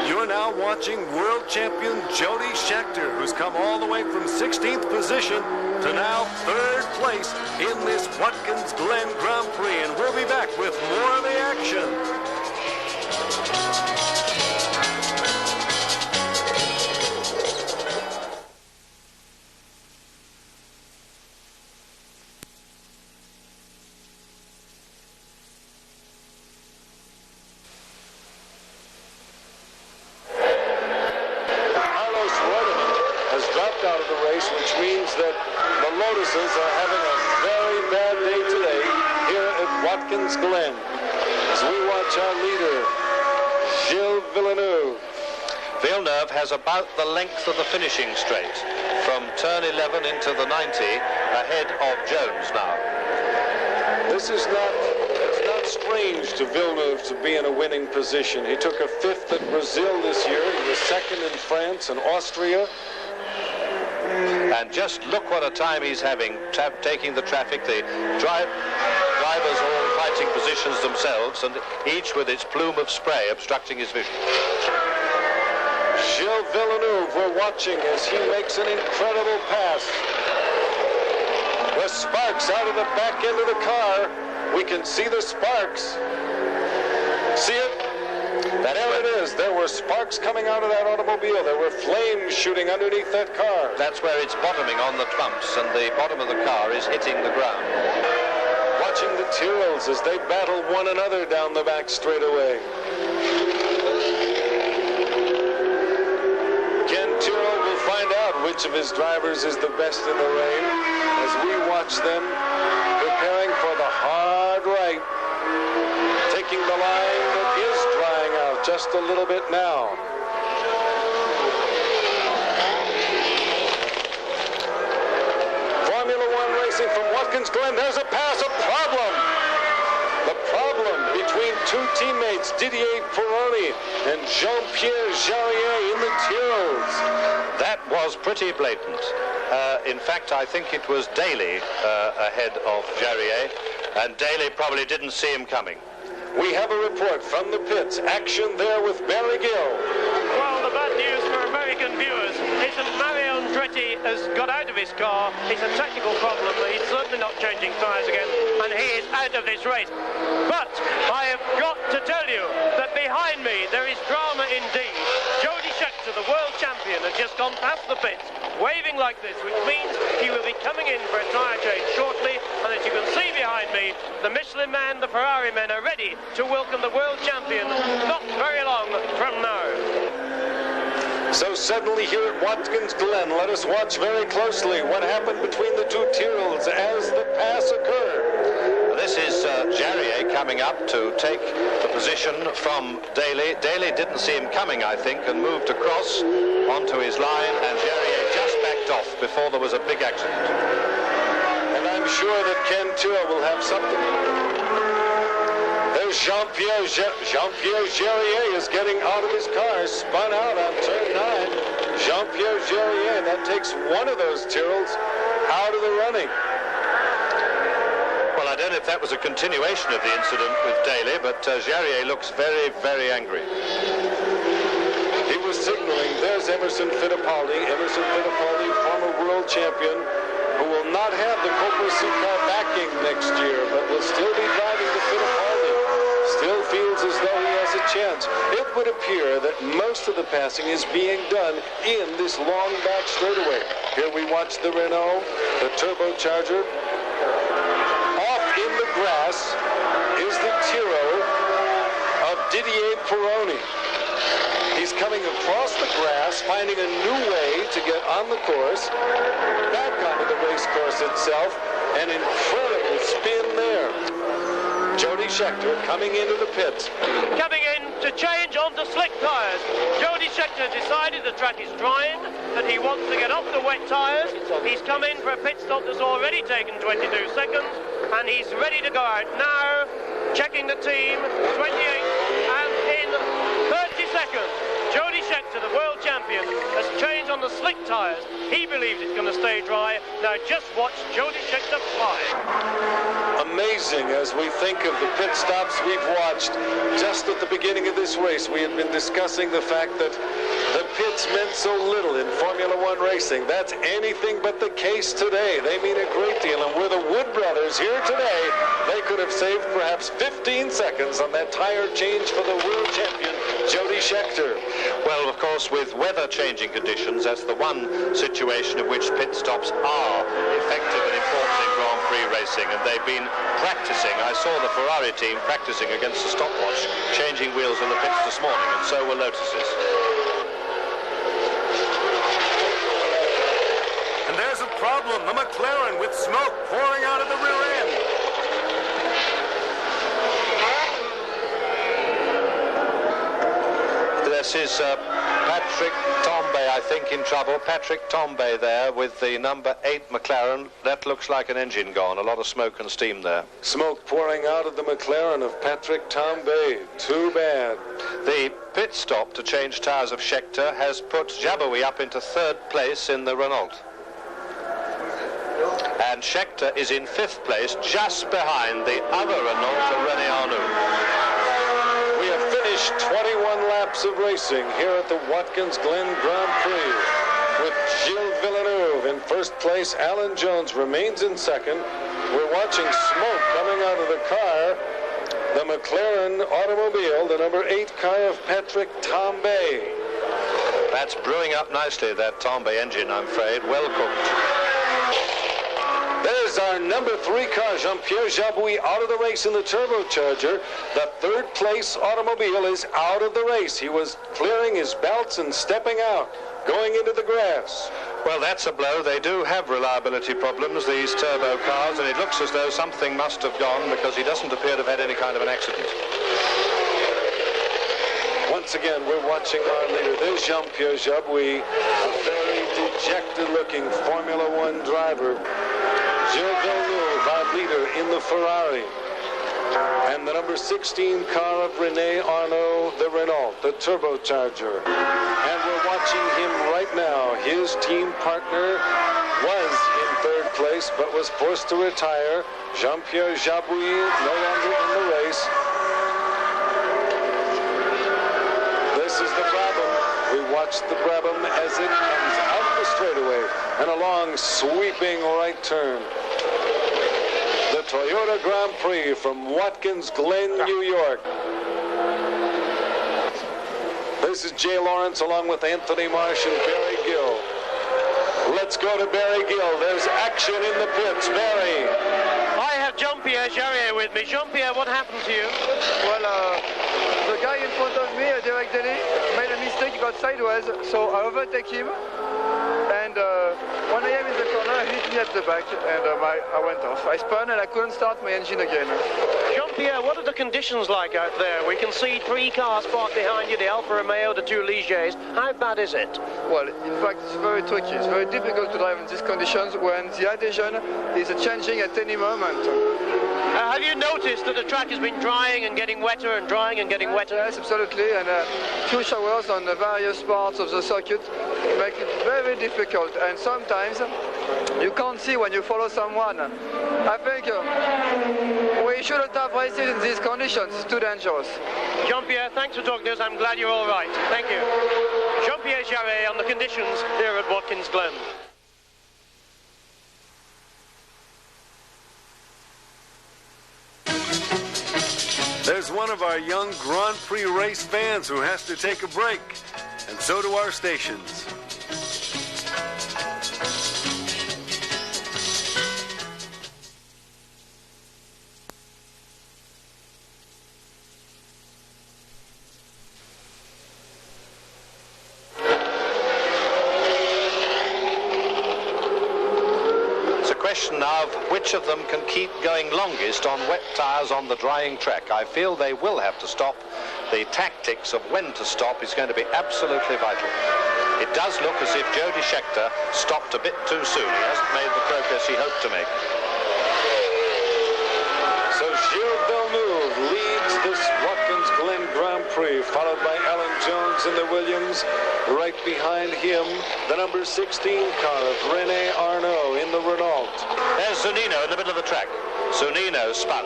You're now watching world champion Jody Scheckter, who's come all the way from 16th position to now 3rd place in this Watkins-Glen Grand Prix. And we'll be back with more of the action. Out of the race, which means that the Lotuses are having a very bad day today here at Watkins-Glen as we watch our leader, Gilles Villeneuve. Villeneuve has about the length of the finishing straight from turn 11 into the 90 ahead of Jones now. This is it's not strange to Villeneuve to be in a winning position. He took a 5th at Brazil this year. He was 2nd in France and Austria. And just look what a time he's having, taking the traffic. The drivers are all fighting positions themselves, and each with its plume of spray obstructing his vision. Gilles Villeneuve, we're watching as he makes an incredible pass. The sparks out of the back end of the car. We can see the sparks. See it? There it is. There were sparks coming out of that automobile. There were flames shooting underneath that car. That's where it's bottoming on the bumps, and the bottom of the car is hitting the ground. Watching the Tyrrells as they battle one another down the back straightaway. Ken Tyrrell will find out which of his drivers is the best in the rain as we watch them preparing for the hard right. Taking the line that is drying out just a little bit now. Formula One racing from Watkins-Glen. There's a pass, a problem. The problem between two teammates, Didier Pironi and Jean-Pierre Jarier in the Tyrrells. That was pretty blatant. In fact, I think it was Daly ahead of Jarier, and Daly probably didn't see him coming. We have a report from the pits. Action there with Barry Gill. Well, the bad news for American viewers is that Mario Andretti has got out of his car. It's a technical problem. He's certainly not changing tyres again, and he is out of this race. But I have got to tell you that behind me there is drama indeed. Jody Scheckter, the world champion, has just gone past the pits, waving like this, which means he will be coming in for a tyre change shortly. And as you can see behind me, the Michelin man, the Ferrari men are ready to welcome the world champion not very long from now. So suddenly here at Watkins-Glen, let us watch very closely what happened between the two Tyrrells as the pass occurred. This is Jarier coming up to take the position from Daly. Daly didn't see him coming, I think, and moved across onto his line, and Jarier just backed off before there was a big accident. And I'm sure that Ken Tyrrell will have something. There's Jean-Pierre Jarier is getting out of his car, spun out on turn 9. Jean-Pierre Jarier, that takes one of those Tyrrells out of the running. Well, I don't know if that was a continuation of the incident with Daly, but Jarier looks very, very angry. He was signaling. There's Emerson Fittipaldi. Emerson Fittipaldi, former world champion, who will not have the Copra C car backing next year, but will still be driving the Fittipaldi. Still feels as though he has a chance. It would appear that most of the passing is being done in this long back straightaway. Here we watch the Renault, the turbocharger. Off in the grass is the Tyrrell of Didier Pironi. He's coming across the grass, finding a new way to get on the course, back onto the race course itself. An incredible spin there. Jody Scheckter coming into the pits. Coming in to change onto slick tyres. Jody Scheckter decided the track is drying, that he wants to get off the wet tyres. He's come in for a pit stop that's already taken 22 seconds, and he's ready to go out now, checking the team, 28, and in 30 seconds, Jody Scheckter, the world champion, has changed on the slick tyres. He believes it's going to stay dry. Now just watch Jody Scheckter fly. Amazing as we think of the pit stops we've watched. Just at the beginning of this race, we had been discussing the fact that the pits meant so little in Formula One racing. That's anything but the case today. They mean a great deal, and we're the Wood brothers here today. They could have saved perhaps 15 seconds on that tire change for the world champion, Jody Scheckter. Well, of course, with weather-changing conditions, that's the one situation in which pit stops are effective and important in Grand Prix racing, and they've been practicing. I saw the Ferrari team practicing against the stopwatch, changing wheels in the pits this morning, and so were Lotus's. And there's a problem. The McLaren with smoke pouring out of the rear end. This is Patrick Tambay, I think, in trouble. Patrick Tambay there with the number 8 McLaren. That looks like an engine gone. A lot of smoke and steam there. Smoke pouring out of the McLaren of Patrick Tambay. Too bad. The pit stop to change tyres of Scheckter has put Jabouille up into 3rd place in the Renault. And Scheckter is in 5th place, just behind the other Renault, René Arnoux. 21 laps of racing here at the Watkins-Glen Grand-Prix with Gilles Villeneuve in 1st place. Alan Jones remains in 2nd. We're watching smoke coming out of the car. The McLaren automobile, the number 8 car of Patrick Tambay. That's brewing up nicely, that Tambay engine, I'm afraid. Well cooked. There's our number 3 car, Jean-Pierre Jabouille, out of the race in the turbocharger. The 3rd place automobile is out of the race. He was clearing his belts and stepping out, going into the grass. Well, that's a blow. They do have reliability problems, these turbo cars, and it looks as though something must have gone because he doesn't appear to have had any kind of an accident. Once again, we're watching our leader. There's Jean-Pierre Jabouille, a very dejected-looking Formula One driver. Gilles Villeneuve, our leader in the Ferrari. And the number 16 car of René Arnoux, the Renault, the turbocharger. And we're watching him right now. His team partner was in 3rd place, but was forced to retire. Jean-Pierre Jabouille no longer in the race. This is the Brabham. We watch the Brabham as it comes out of the straightaway and a long sweeping right turn. The Toyota Grand Prix from Watkins-Glen, New York. This is Jay Lawrence along with Anthony Marsh and Barry Gill. Let's go to Barry Gill. There's action in the pits. Barry. I have Jean-Pierre Jarier with me. Jean-Pierre, what happened to you? Well, the guy in front of me, Derek Daly, made a mistake. He got sideways, so I overtake him. And when I am in the corner, he hit me at the back, and I went off. I spun, and I couldn't start my engine again. Jean-Pierre, what are the conditions like out there? We can see 3 cars parked behind you, the Alfa Romeo, the 2 Ligers. How bad is it? Well, in fact, it's very tricky. It's very difficult to drive in these conditions when the adhesion is changing at any moment. Have you noticed that the track has been drying and getting wetter and drying and getting wetter? Yes, absolutely, and few showers on the various parts of the circuit make it very difficult, and sometimes you can't see when you follow someone. I think we shouldn't have raced in these conditions. It's too dangerous. Jean-Pierre, thanks for talking to us. I'm glad you're all right. Thank you. Jean-Pierre Jarret on the conditions here at Watkins-Glen. There's one of our young Grand Prix race fans who has to take a break, and so do our stations. Of which of them can keep going longest on wet tyres on the drying track. I feel they will have to stop the tactics of when to stop is going to be absolutely vital. It does look as if Jody Scheckter stopped a bit too soon. He hasn't made the progress he hoped to make. So Gilles Villeneuve leads this Watkins-Glen Grand Prix, followed by Alan Jones in the Williams. Right behind him, the number 16 car of René Arnoux in the Renault. There's Zunino in the middle of the track. Zunino spun.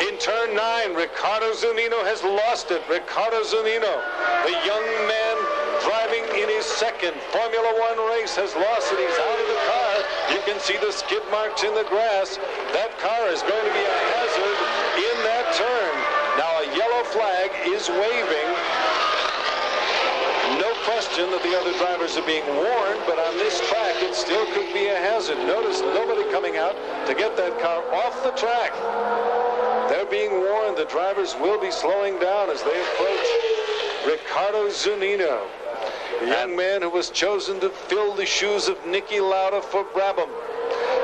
In turn 9, Ricardo Zunino has lost it. Ricardo Zunino, the young man driving in his second Formula One race, has lost it. He's out of the car. You can see the skid marks in the grass. That car is going to be a hazard in that turn. Now a yellow flag is waving. No question that the other drivers are being warned, but on this track it still could be a hazard. Notice nobody coming out to get that car off the track. They're being warned. The drivers will be slowing down as they approach Ricardo Zunino, a young man who was chosen to fill the shoes of Niki Lauda for Brabham.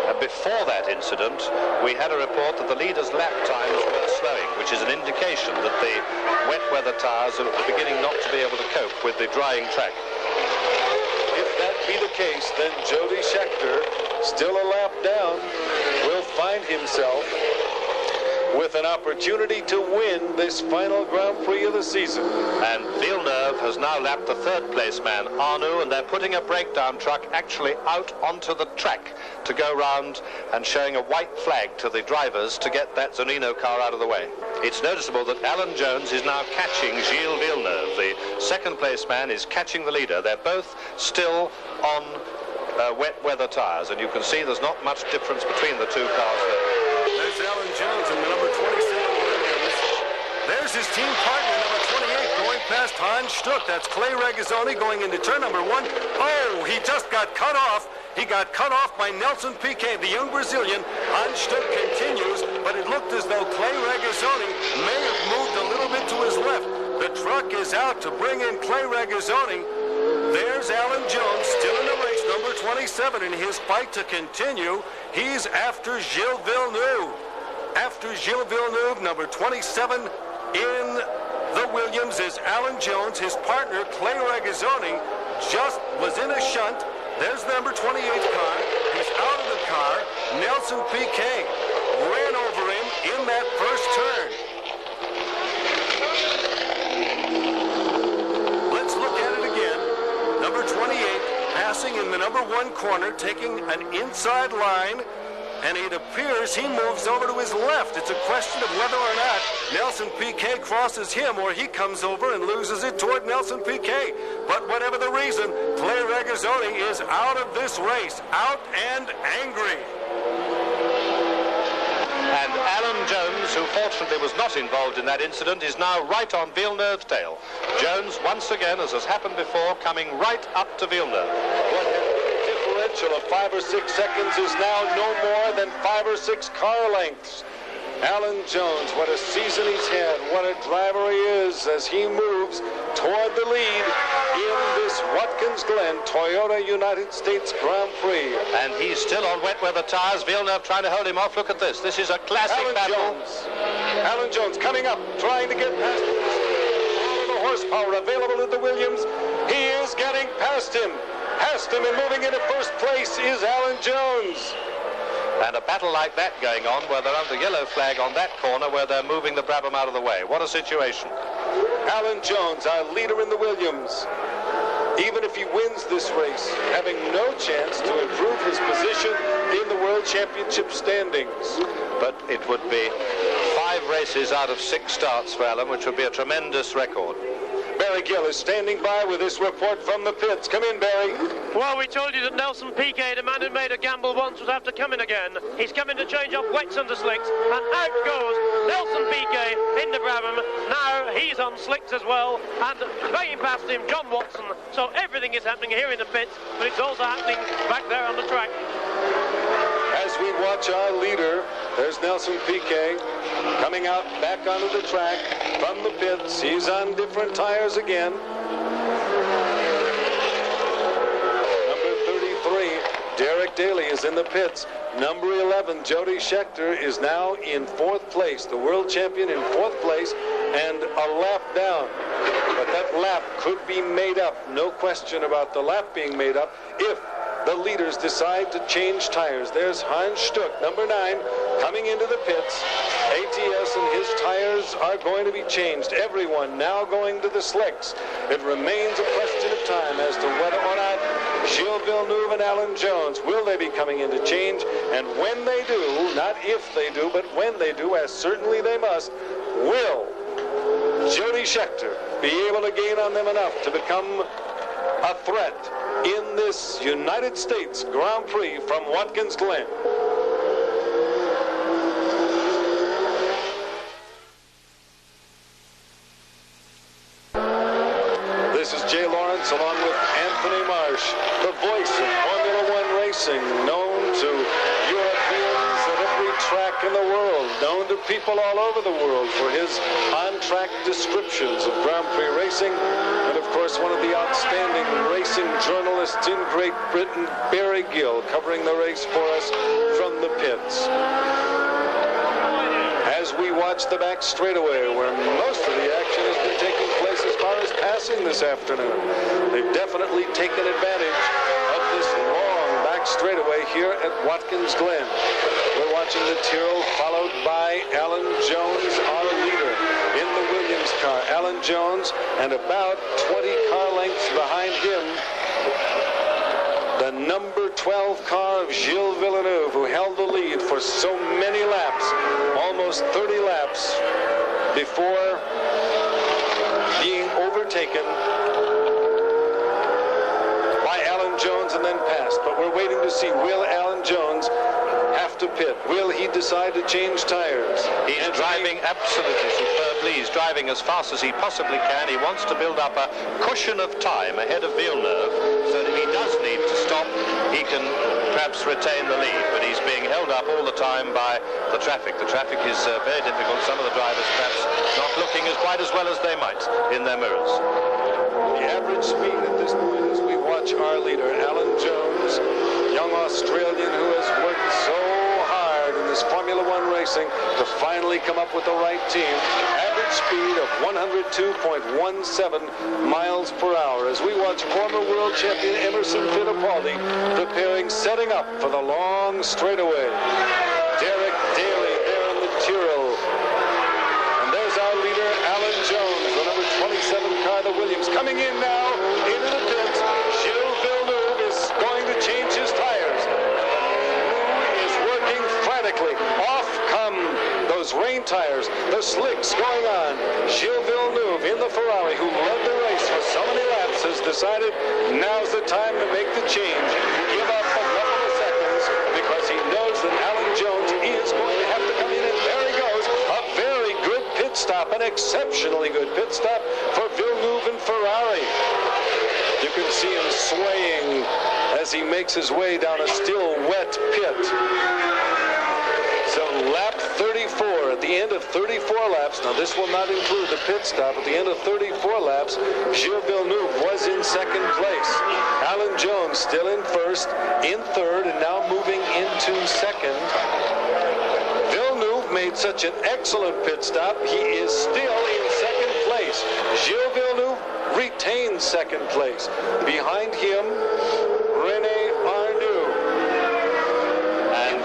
And before that incident, we had a report that the leaders' lap times were slowing, which is an indication that the wet weather tyres are beginning not to be able to cope with the drying track. If that be the case, then Jody Scheckter, still a lap down, will find himself with an opportunity to win this final Grand Prix of the season. And Villeneuve has now lapped the third-place man, Arnoux, and they're putting a breakdown truck actually out onto the track to go round and showing a white flag to the drivers to get that Zunino car out of the way. It's noticeable that Alan Jones is now catching Gilles Villeneuve. The second-place man is catching the leader. They're both still on wet weather tyres, and you can see there's not much difference between the two cars there. There's Alan Jones in the number 27 Williams. There's his team partner, number 28, going past Hans Stuck. That's Clay Regazzoni going into turn number 1. Oh, he just got cut off. He got cut off by Nelson Piquet, the young Brazilian. Hans Stuck continues, but it looked as though Clay Regazzoni may have moved a little bit to his left. The truck is out to bring in Clay Regazzoni. There's Alan Jones, still in the race, number 27, in his fight to continue. He's after Gilles Villeneuve. After Gilles Villeneuve, number 27 in the Williams is Alan Jones. His partner, Clay Regazzoni, just was in a shunt. There's the number 28 car. He's out of the car. Nelson Piquet ran over him in that first turn. Let's look at it again. Number 28 passing in the number 1 corner, taking an inside line, and it appears he moves over to his left. It's a question of whether or not Nelson Piquet crosses him or he comes over and loses it toward Nelson Piquet. But whatever the reason, Clay Regazzoni is out of this race, out and angry. And Alan Jones, who fortunately was not involved in that incident, is now right on Villeneuve's tail. Jones, once again, as has happened before, coming right up to Villeneuve. What had been a differential of 5 or 6 seconds is now no more than 5 or 6 car lengths. Alan Jones, what a season he's had, what a driver he is as he moves toward the lead in this Watkins-Glen Toyota United States Grand Prix. And he's still on wet weather tyres. Villeneuve trying to hold him off. Look at this. This is a classic battle. Alan Jones coming up, trying to get past him. All of the horsepower available at the Williams. He is getting past him. Past him and moving into first place is Alan Jones. And a battle like that going on where they're under yellow flag on that corner where they're moving the Brabham out of the way. What a situation. Alan Jones, our leader in the Williams. Even if he wins this race, having no chance to improve his position in the World Championship standings. But it would be 5 races out of 6 starts for Alan, which would be a tremendous record. Barry Gill is standing by with this report from the pits. Come in, Barry. Well, we told you that Nelson Piquet, the man who made a gamble once, would have to come in again. He's coming to change off wets under slicks, and out goes Nelson Piquet in the Brabham. Now he's on slicks as well, and banging past him, John Watson. So everything is happening here in the pits, but it's also happening back there on the track. As we watch our leader, there's Nelson Piquet coming out back onto the track from the pits. He's on different tires again. Number 33, Derek Daly, is in the pits. Number 11, Jody Scheckter, is now in 4th place. The world champion in 4th place and a lap down. But that lap could be made up, no question about the lap being made up, if the leaders decide to change tires. There's Hans Stuck, number 9, coming into the pits. ATS and his tires are going to be changed. Everyone now going to the slicks. It remains a question of time as to whether or not Gilles Villeneuve and Alan Jones, will they be coming in to change? And when they do, not if they do, but when they do, as certainly they must, will Jody Scheckter be able to gain on them enough to become a threat in this United States Grand Prix from Watkins-Glen? This is Jay Lawrence along with Anthony Marsh, the voice of Formula One racing, known to Europeans at every track in the world, known to people all over the world for his on-track descriptions of Grand Prix racing, and of course one of the outstanding racing journalists in Great Britain, Barry Gill, covering the race for us from the pits. As we watch the back straightaway, where most of the action has been taking place as far as passing this afternoon, they've definitely taken advantage of this long back straightaway here at Watkins-Glen. We're watching the Tyrrell, followed by Alan Jones, our leader in the Williams car. Alan Jones, and about 20 car lengths behind him, the number 12 car of Gilles Villeneuve, who held the lead for so many laps, almost 30 laps, before being overtaken by Alan Jones and then passed. But we're waiting to see, will Alan Jones have to pit? Will he decide to change tires? He's driving absolutely superbly. He's driving as fast as he possibly can. He wants to build up a cushion of time ahead of Villeneuve, so that if he does need to stop, he can perhaps retain the lead. But he's being held up all the time by the traffic. The traffic is very difficult. Some of the drivers perhaps not looking as quite as well as they might in their mirrors. The average speed at this point, as we watch our leader, Alan Jones, young Australian who has worked so hard in this Formula One racing to finally come up with the right team, average speed of 102.17 miles per hour. As we watch former world champion Emerson Fittipaldi preparing, setting up for the long straightaway. Derek Daly there in the Tyrrell. And there's our leader, Alan Jones, the number 27 car, the Williams, coming in now into the pits. Gilles Villeneuve is going to change his tires. Who is working frantically. Off come those rain tires, the slicks going on. Gilles Villeneuve in the Ferrari, who led the race for so many laps, has decided now's the time to make the change. Give up a couple of seconds, because he knows that Alan Jones is going to have to come in, and there he goes. A very good pit stop, an exceptionally good pit stop for Villeneuve and Ferrari. You can see him swaying as he makes his way down a still wet pit. So lap 34, at the end of 34 laps, now this will not include the pit stop, at the end of 34 laps, Gilles Villeneuve was in second place. Alan Jones still in first, in third, and now moving into second. Villeneuve made such an excellent pit stop, he is still in second place. Gilles Villeneuve retains second place. Behind him, René Arnoux. And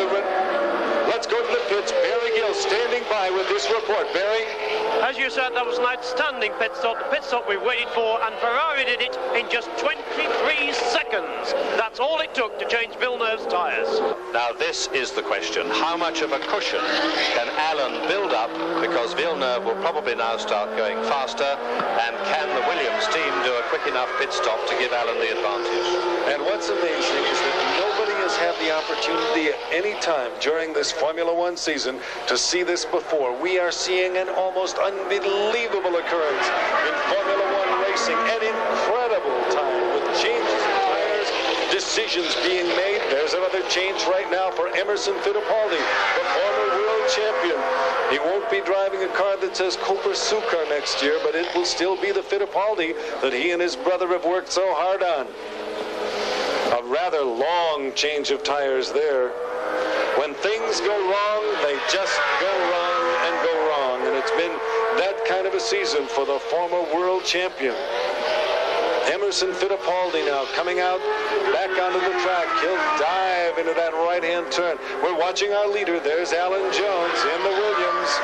let's go to the pits. Barry Gill standing by with this report. Barry? As you said, that was an outstanding pit stop. The pit stop we waited for, and Ferrari did it in just 23 seconds. That's all it took to change Villeneuve's tyres. Now this is the question. How much of a cushion can Alan build up? Because Villeneuve will probably now start going faster. And can the Williams team do a quick enough pit stop to give Alan the advantage? And what's amazing is that nobody has had the opportunity at any time during this Formula One season to see this before. We are seeing an almost unbelievable occurrence in Formula One racing. An incredible time with changes in tires, decisions being made. There's another change right now for Emerson Fittipaldi, the former world champion. He won't be driving a car that says Cooper Sukar next year, but it will still be the Fittipaldi that he and his brother have worked so hard on. A rather long change of tires there. When things go wrong, they just go wrong and go wrong. And it's been that kind of a season for the former world champion. Emerson Fittipaldi now coming out back onto the track. He'll dive into that right-hand turn. We're watching our leader. There's Alan Jones in the Williams.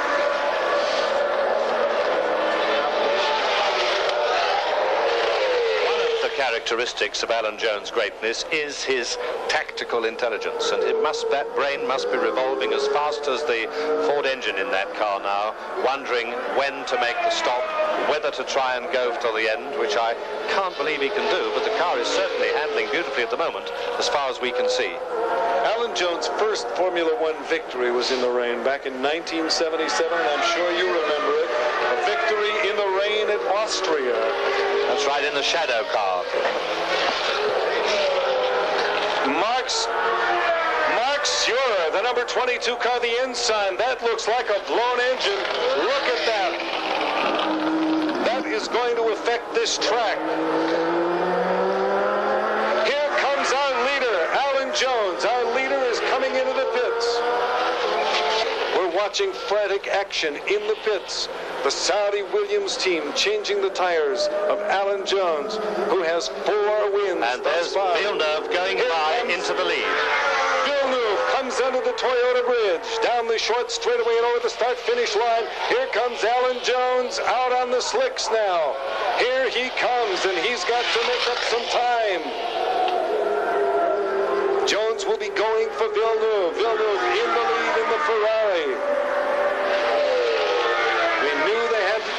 Characteristics of Alan Jones' greatness is his tactical intelligence, and that brain must be revolving as fast as the Ford engine in that car now, wondering when to make the stop, whether to try and go till the end, which I can't believe he can do, but the car is certainly handling beautifully at the moment as far as we can see. Alan Jones' first Formula One victory was in the rain back in 1977, and I'm sure you remember it. A victory in the rain at Austria. That's right, in the shadow car. Mark Sure, the number 22 car, the ensign. That looks like a blown engine. Look at that. That is going to affect this track. Here comes our leader, Alan Jones. Our leader is coming into the pits. We're watching frantic action in the pits. The Saudi Williams team changing the tires of Alan Jones, who has 4 wins. And there's Villeneuve going by into the lead. Villeneuve comes under the Toyota bridge, down the short straightaway and over the start-finish line. Here comes Alan Jones out on the slicks now. Here he comes, and he's got to make up some time. Jones will be going for Villeneuve. Villeneuve in the lead in the Ferrari.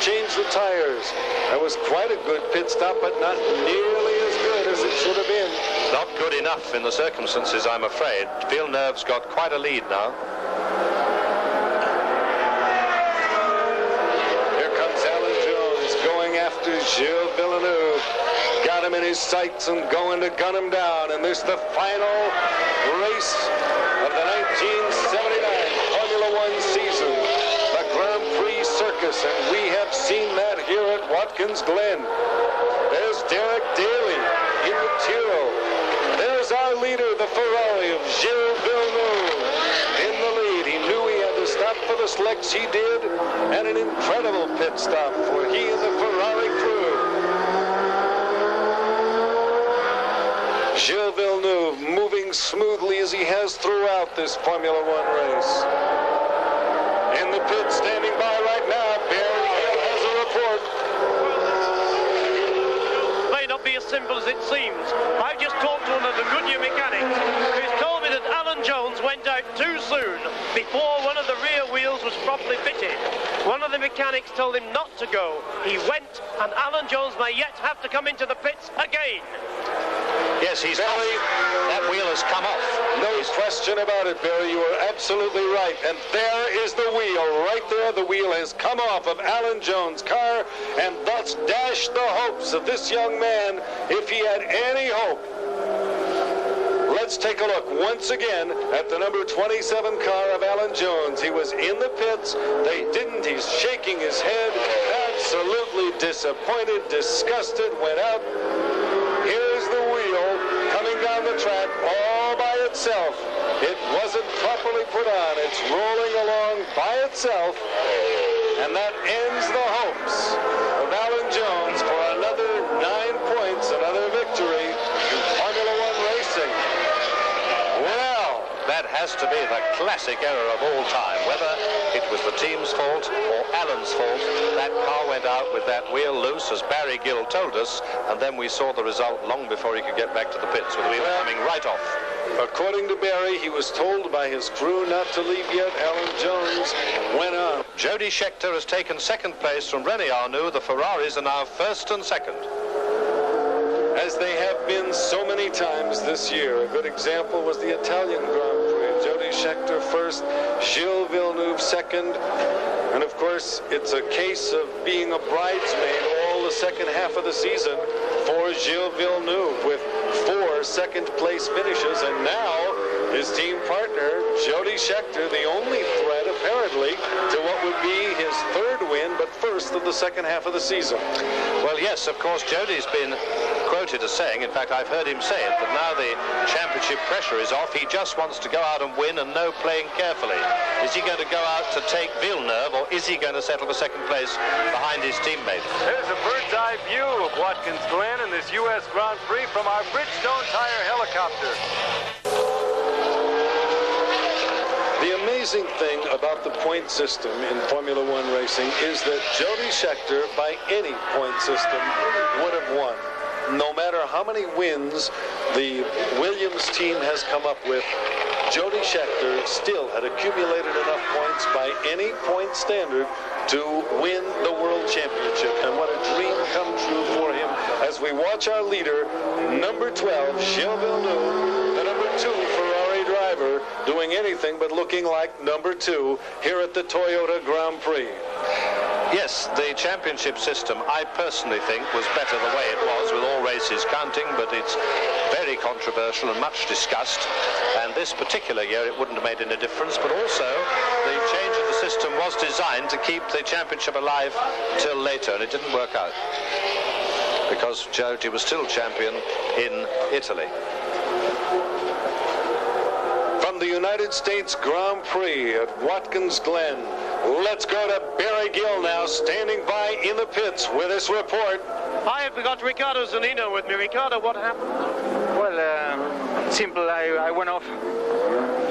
Change the tires. That was quite a good pit stop, but not nearly as good as it should have been. Not good enough in the circumstances, I'm afraid. Villeneuve's got quite a lead now. Here comes Alan Jones going after Gilles Villeneuve. Got him in his sights and going to gun him down. And this is the final race of the 1979 Formula One season. The Grand-Pri circus, and we have seen that here at Watkins-Glen. There's Derek Daly in the Tyrrell. There's our leader, the Ferrari of Gilles Villeneuve in the lead. He knew he had to stop for the slicks. He did, and an incredible pit stop for he and the Ferrari crew. Gilles Villeneuve moving smoothly as he has throughout this Formula One race. In the pit, standing by right now, Barry Hill has a report. May not be as simple as it seems. I've just talked to one of the Goodyear mechanics who's told me that Alan Jones went out too soon before one of the rear wheels was properly fitted. One of the mechanics told him not to go. He went, and Alan Jones may yet have to come into the pits again. Yes, he's Barry. That wheel has come off. No question about it, Barry. You are absolutely right. And there is the wheel. Right there, the wheel has come off of Alan Jones' car and thus dashed the hopes of this young man, if he had any hope. Let's take a look once again at the number 27 car of Alan Jones. He was in the pits. They didn't. He's shaking his head. Absolutely disappointed, disgusted, went out. Here's the wheel coming down the track all by itself. It wasn't properly put on. It's rolling along by itself. And that ends the hopes of Alan Jones for another 9 points, another victory in Formula One racing. Well, that has to be the classic error of all time. Whether it was the team's fault or Alan's fault, that car went out with that wheel loose, as Barry Gill told us, and then we saw the result long before he could get back to the pits with the wheel coming right off. According to Barry, he was told by his crew not to leave yet. Alan Jones went on. Jody Scheckter has taken second place from René Arnoux. The Ferraris are now first and second. As they have been so many times this year. A good example was the Italian Grand Prix. Jody Scheckter first, Gilles Villeneuve second. And of course, it's a case of being a bridesmaid all the second half of the season for Gilles Villeneuve, with 4 second-place finishes, and now his team partner, Jody Scheckter, the only threat, apparently, to what would be his 3rd win, but first of the second half of the season. Well, yes, of course, Jody's been quoted as saying, in fact I've heard him say it, that now the championship pressure is off, he just wants to go out and win and no playing carefully. Is he going to go out to take Villeneuve, or is he going to settle for second place behind his teammate? There's a bird's eye view of Watkins-Glen in this U.S. Grand Prix from our Bridgestone Tire helicopter. The amazing thing about the point system in Formula One racing is that Jody Scheckter, by any point system, would have won. No matter how many wins the Williams team has come up with, Jody Scheckter still had accumulated enough points by any point standard to win the World Championship. And what a dream come true for him as we watch our leader, number 12, Gilles Villeneuve, the number 2 Ferrari driver, doing anything but looking like number 2 here at the Toyota Grand Prix. Yes, the championship system, I personally think, was better the way it was, with all races counting, but it's very controversial and much discussed. And this particular year, it wouldn't have made any difference, but also the change of the system was designed to keep the championship alive till later, and it didn't work out, because Jody was still champion in Italy. From the United States Grand Prix at Watkins-Glen, let's go to Barry Gill now, standing by in the pits with his report. I have got Riccardo Zannino with me. Riccardo, what happened? Well, simple. I went off.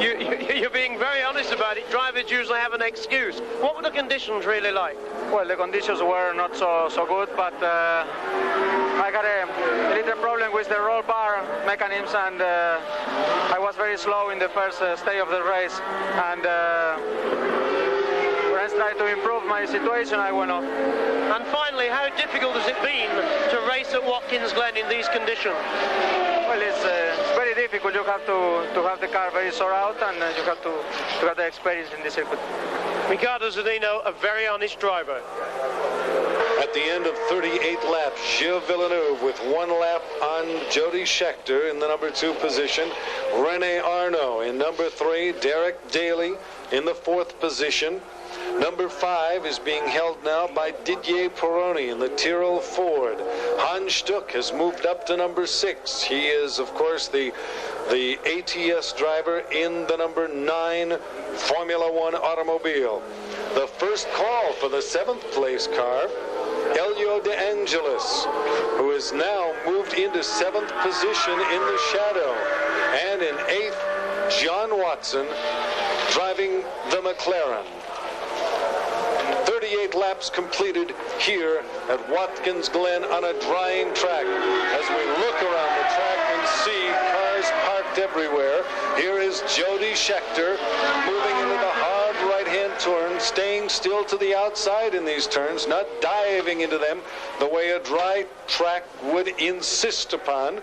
You're being very honest about it. Drivers usually have an excuse. What were the conditions really like? Well, the conditions were not so good, but I got a little problem with the roll bar mechanisms, and I was very slow in the first stage of the race, and when I tried to improve my situation, I went off. And finally, how difficult has it been to race at Watkins-Glen in these conditions? Well, it's very difficult. You have to have the car very sore out, and you have to have the experience in the circuit. Riccardo Zannino, a very honest driver. At the end of 38 laps, Gilles Villeneuve with 1 lap on Jody Scheckter in the number 2 position. René Arnoux in number 3. Derek Daly in the 4th position. Number 5 is being held now by Didier Pironi in the Tyrrell Ford. Hans Stuck has moved up to number 6. He is, of course, the ATS driver in the number 9 Formula One automobile. The first call for the 7th place car, Elio De Angelis, who has now moved into 7th position in the shadow. And in 8th, John Watson driving the McLaren. 38 laps completed here at Watkins-Glen on a drying track. As we look around the track and see cars parked everywhere, here is Jody Scheckter moving into the hard right-hand turn, staying still to the outside in these turns, not diving into them the way a dry track would insist upon.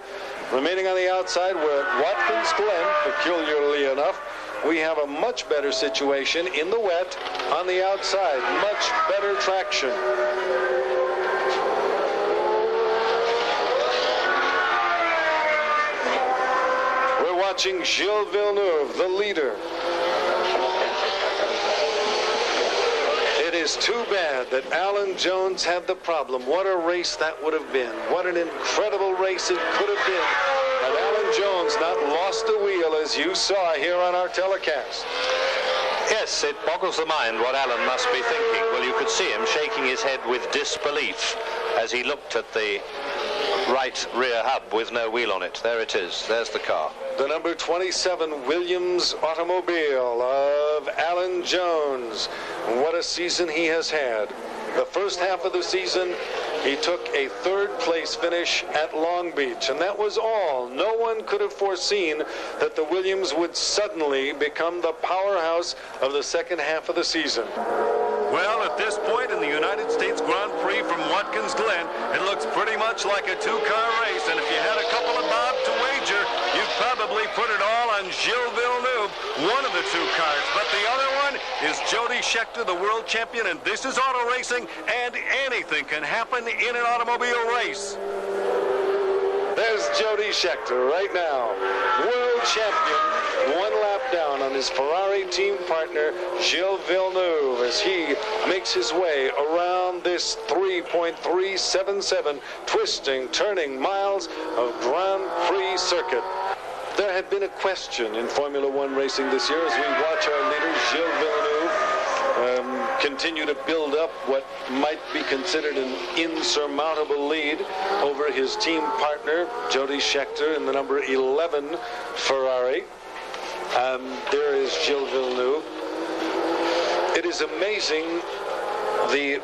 Remaining on the outside, we're at Watkins-Glen, peculiarly enough. We have a much better situation in the wet on the outside, much better traction. We're watching Gilles Villeneuve, the leader. It is too bad that Alan Jones had the problem. What a race that would have been. What an incredible race it could have been. Had Alan Jones not lost a wheel, as you saw here on our telecast. Yes, it boggles the mind what Alan must be thinking. Well, you could see him shaking his head with disbelief as he looked at the right rear hub with no wheel on it. There it is. There's the car. The number 27 Williams automobile of Alan Jones. What a season he has had. The first half of the season, he took a 3rd place finish at Long Beach, and that was all. No one could have foreseen that the Williams would suddenly become the powerhouse of the second half of the season. Well, at this point in the United States Grand Prix from Watkins-Glen, it looks pretty much like a 2-car race, and if you had a couple of bob to wager, you'd probably put it all on Gilles Villeneuve, one of the 2 cars, but the other one is Jody Scheckter, the world champion, and this is auto racing, and anything can happen in an automobile race. There's Jody Scheckter right now, world champion, 1 lap down on his Ferrari team partner, Gilles Villeneuve, as he makes his way around this 3.377 twisting, turning miles of Grand-Prix circuit. There had been a question in Formula One racing this year as we watch our leader, Gilles Villeneuve, continue to build up what might be considered an insurmountable lead over his team partner, Jody Scheckter, in the number 11 Ferrari. There is Gilles Villeneuve. It is amazing the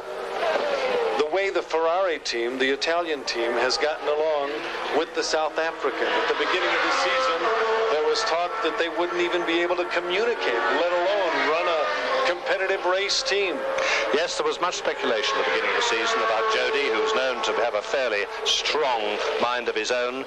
way the Ferrari team, the Italian team, has gotten along with the South African. At the beginning of the season, there was talk that they wouldn't even be able to communicate, let alone run a competitive race team. Yes, there was much speculation at the beginning of the season about Jody, who's known to have a fairly strong mind of his own,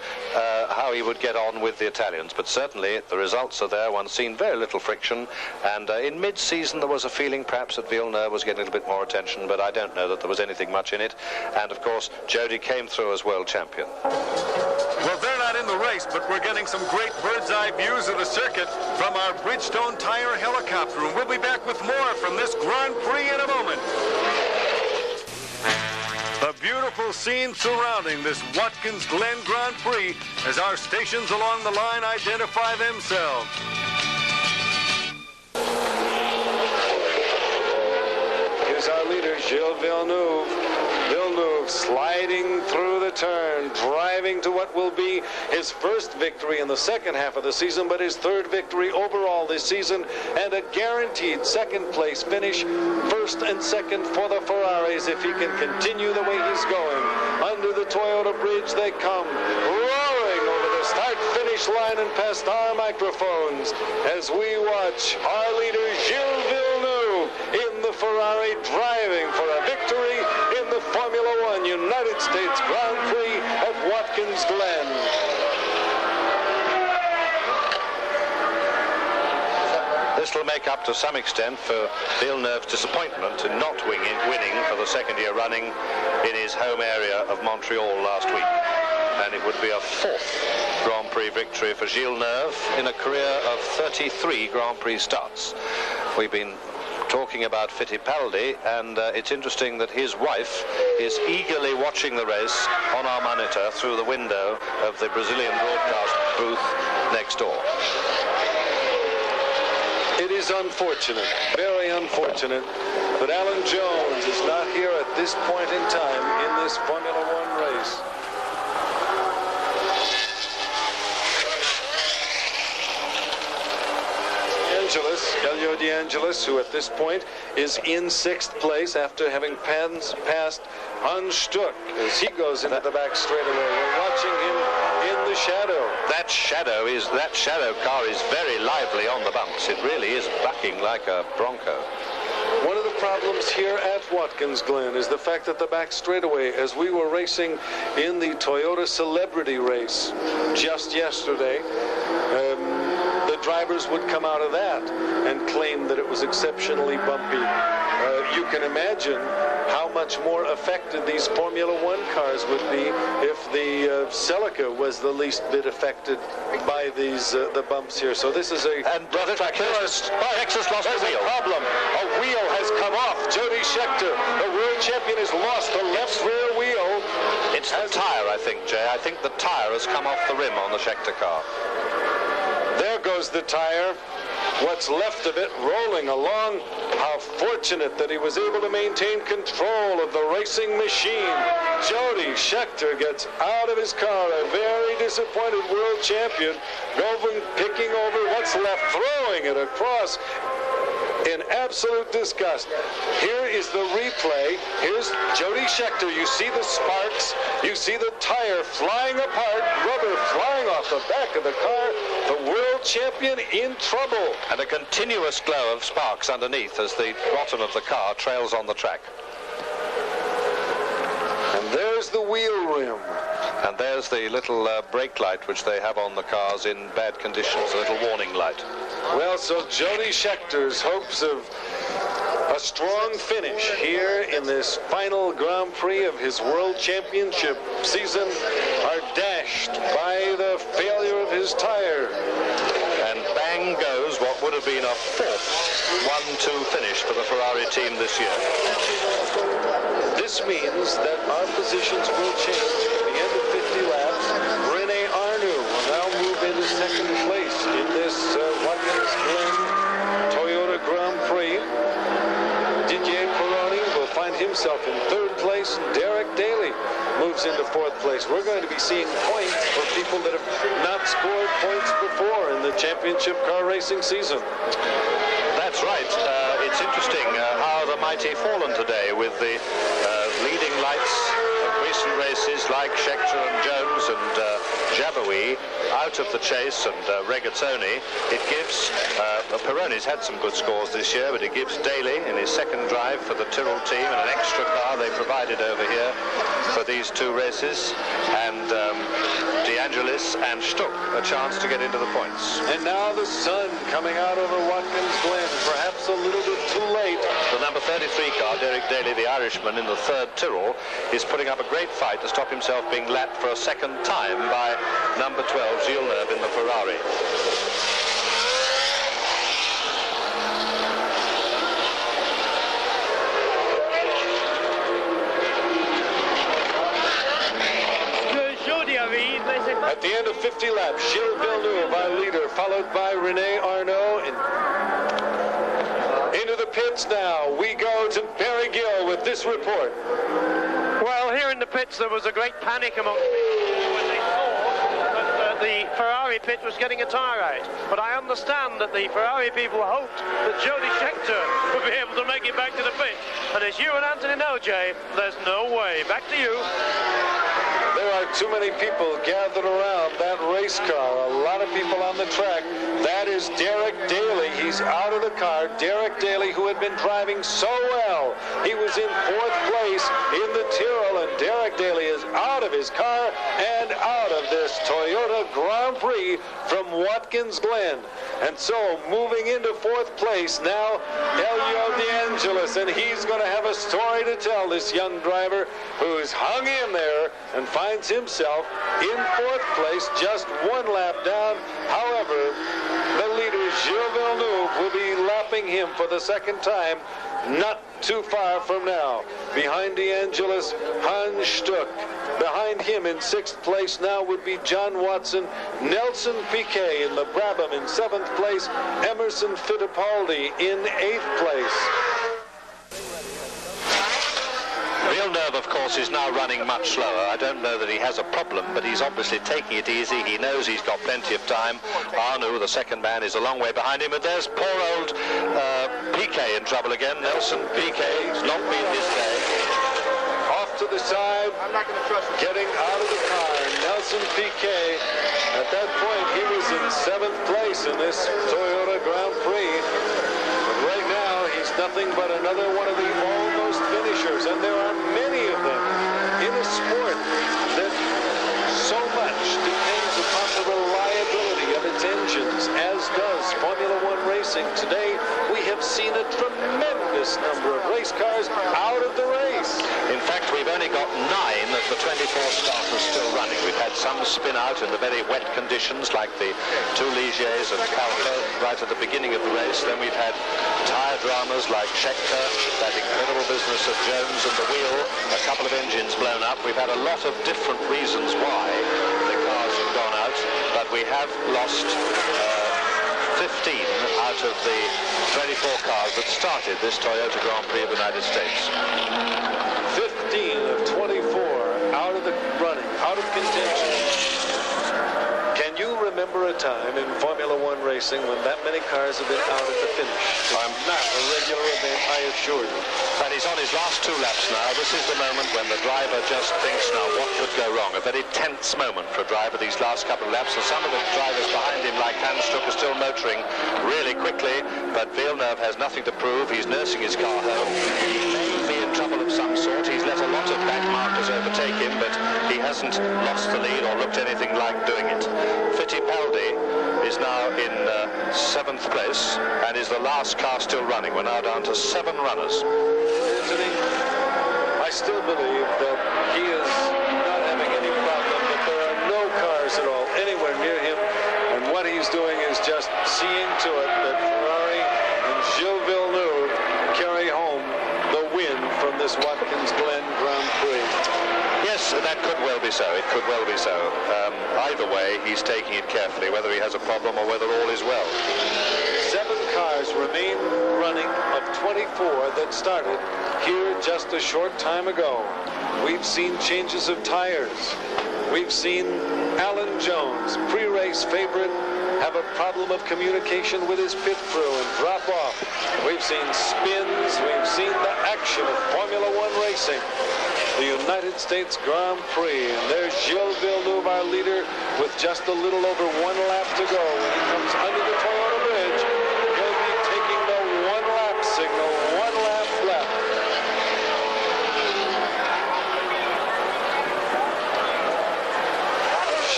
how he would get on with the Italians. But certainly the results are there. One's seen very little friction, and in mid-season there was a feeling perhaps that Villeneuve was getting a little bit more attention, but I don't know that there was anything much in it. And of course Jody came through as world champion. Well, they're not in the race, but we're getting some great bird's-eye views of the circuit from our Bridgestone tire helicopter, and we'll be back with more from this Grand Prix in a moment. A beautiful scene surrounding this Watkins-Glen Grand Prix as our stations along the line identify themselves. Here's our leader, Gilles Villeneuve. Villeneuve sliding through the turn, driving to what will be his first victory in the second half of the season, but his third victory overall this season, and a guaranteed second place finish, first and second for the Ferraris if he can continue the way he's going. Under the Toyota bridge they come, roaring over the start-finish line and past our microphones as we watch our leader Gilles Villeneuve in the Ferrari driving for a victory in the Formula One United States Grand Prix at Watkins-Glen. This will make up to some extent for Villeneuve's disappointment in not winning for the second year running in his home area of Montreal last week. And it would be a 4th Grand Prix victory for Villeneuve in a career of 33 Grand Prix starts. We've been talking about Fittipaldi, and it's interesting that his wife is eagerly watching the race on our monitor through the window of the Brazilian broadcast booth next door. It is unfortunate, very unfortunate, that Alan Jones is not here at this point in time in this Formula One race. Elio De Angelis, who at this point is in 6th place after having passed Hans Stuck as he goes into the back straightaway. We're watching him in the shadow. That shadow car is very lively on the bumps. It really is bucking like a Bronco. One of the problems here at Watkins-Glen is the fact that the back straightaway, as we were racing in the Toyota Celebrity race just yesterday, the drivers would come out of that and claim that it was exceptionally bumpy. You can imagine how much more affected these Formula One cars would be if the Celica was the least bit affected by these the bumps here. So this is a Texas lost a wheel. Problem. A wheel has come off. Jody Scheckter, the world champion, has lost the left rear wheel. It's the tire, I think, Jay. I think the tire has come off the rim on the Scheckter car. There goes the tire. What's left of it rolling along. How fortunate that he was able to maintain control of the racing machine. Jody Scheckter gets out of his car, a very disappointed world champion, picking over what's left, throwing it across in absolute disgust. Here is the replay. Here's Jody Scheckter. You see the sparks. You see the tire flying apart, rubber flying off the back of the car. The world champion in trouble. And a continuous glow of sparks underneath as the bottom of the car trails on the track. And there's the wheel rim. And there's the little brake light which they have on the cars in bad conditions, a little warning light. Well, so Jody Scheckter's hopes of a strong finish here in this final Grand Prix of his World Championship season are dashed by the failure of his tire. And bang goes what would have been a fourth 1-2 finish for the Ferrari team this year. This means that our positions will change at the end of 50 laps. Rene Arnoux will now move into second place in this Uotkins-Glен Toyota Grand Prix. Didier Pironi will find himself in third place. Derek Daly moves into fourth place. We're going to be seeing points for people that have not scored points before in the championship car racing season. That's right. It's interesting how the mighty fallen today with the leading lights of recent races like Scheckter and Jones and Jabouille out of the chase and Regazzoni. It gives Pironi's had some good scores this year, but it gives Daly in his second drive for the Tyrrell team and an extra car they provided over here for these two races, and De Angelis and Stuck a chance to get into the points. And now the sun coming out over Uotkins-Glen, perhaps a little bit too late. The number 33 car, Derek Daly, the Irishman, in the third Tyrrell, is putting up a great fight to stop himself being lapped for a second time by number 12, Villeneuve, in the Ferrari. At the end of 50 laps, Gilles Villeneuve, our leader, followed by Rene Arnoux. Into the pits now. We go to Barry Gill with this report. Well, here in the pits there was a great panic among people when they saw that the Ferrari pit was getting a tyre out. But I understand that the Ferrari people hoped that Jody Scheckter would be able to make it back to the pit. And as you and Anthony know, Jay, there's no way. Back to you. There are too many people gathered around that race car. A lot of people on the track. That is Derek Daly. He's out of the car. Derek Daly, who had been driving so well. He was in fourth place in the Tyrrell, and Derek Daly is out of his car and out of this Toyota Grand Prix from Uotkins-Glen. And so moving into fourth place now, Elio De Angelis, and he's going to have a story to tell, this young driver who's hung in there and finds himself in fourth place, just one lap down. However, the leader, Gilles Villeneuve, will be lapping him for the second time, not too far from now. Behind De Angelis, Hans Stuck. Behind him in sixth place now would be John Watson. Nelson Piquet in the Brabham in seventh place. Emerson Fittipaldi in eighth place. Villeneuve, of course, is now running much slower. I don't know that he has a problem, but he's obviously taking it easy. He knows he's got plenty of time. Arnoux, the second man, is a long way behind him, and there's poor old Piquet in trouble again. Nelson Piquet, not been his day. Off to the side, getting out of the car, Nelson Piquet. At that point, he was in seventh place in this Toyota Grand Prix. But right now, he's nothing but another one of the almost finishers, and there are many of them in a sport that so much depends upon the reliability of its engines, as does Formula One racing. Today, we have seen a tremendous number of race cars out of the race. In fact, we've only got 9 of the 24 starters still running. We've had some spin out in the very wet conditions, like the two Ligiers and Calfa right at the beginning of the race. Then we've had tyre dramas like Scheckter, that incredible business of Jones and the wheel, a couple of engines blown up. We've had a lot of different reasons why the cars have gone out, but we have lost 15 out of the 24 cars that started this Toyota Grand Prix of the United States. 15 of 24 out of the running, out of contention. Can you remember a time in Formula One racing when that many cars have been out at the finish? I'm not a regular event, I assure you. And he's on his last 2 laps now. This is the moment when the driver just thinks, now what could go wrong? A very tense moment for a driver, these last couple of laps. And some of the drivers behind him, like Hans Stuck, are still motoring really quickly. But Villeneuve has nothing to prove. He's nursing his car home. He may be in trouble of some sort. He's let a lot of back markers overtake him, but he hasn't lost the lead or looked anything like doing it. Fittipaldi is now in 7th place and is the last car still running. We're now down to 7 runners. Anthony, I still believe that he is not having any problem, but there are no anywhere near him. And what he's doing is just seeing to it that Ferrari and Gilles Villeneuve carry home the win from this Watkins-Glen Grand Prix. Yes, that could well be so. It could well be so. Either way, he's taking it carefully, whether he has a problem or whether all is well. 7 cars remain running of 24 that started here just a short time ago. We've seen changes of tires. We've seen Alan Jones, pre-race favorite, have a problem of communication with his pit crew and drop off. We've seen spins. We've seen the action of Formula One racing. The United States Grand Prix, and there's Gilles Villeneuve, our leader, with just a little over 1 lap to go. When he comes under the Toyota bridge, he'll be taking the 1-lap signal, 1 lap left.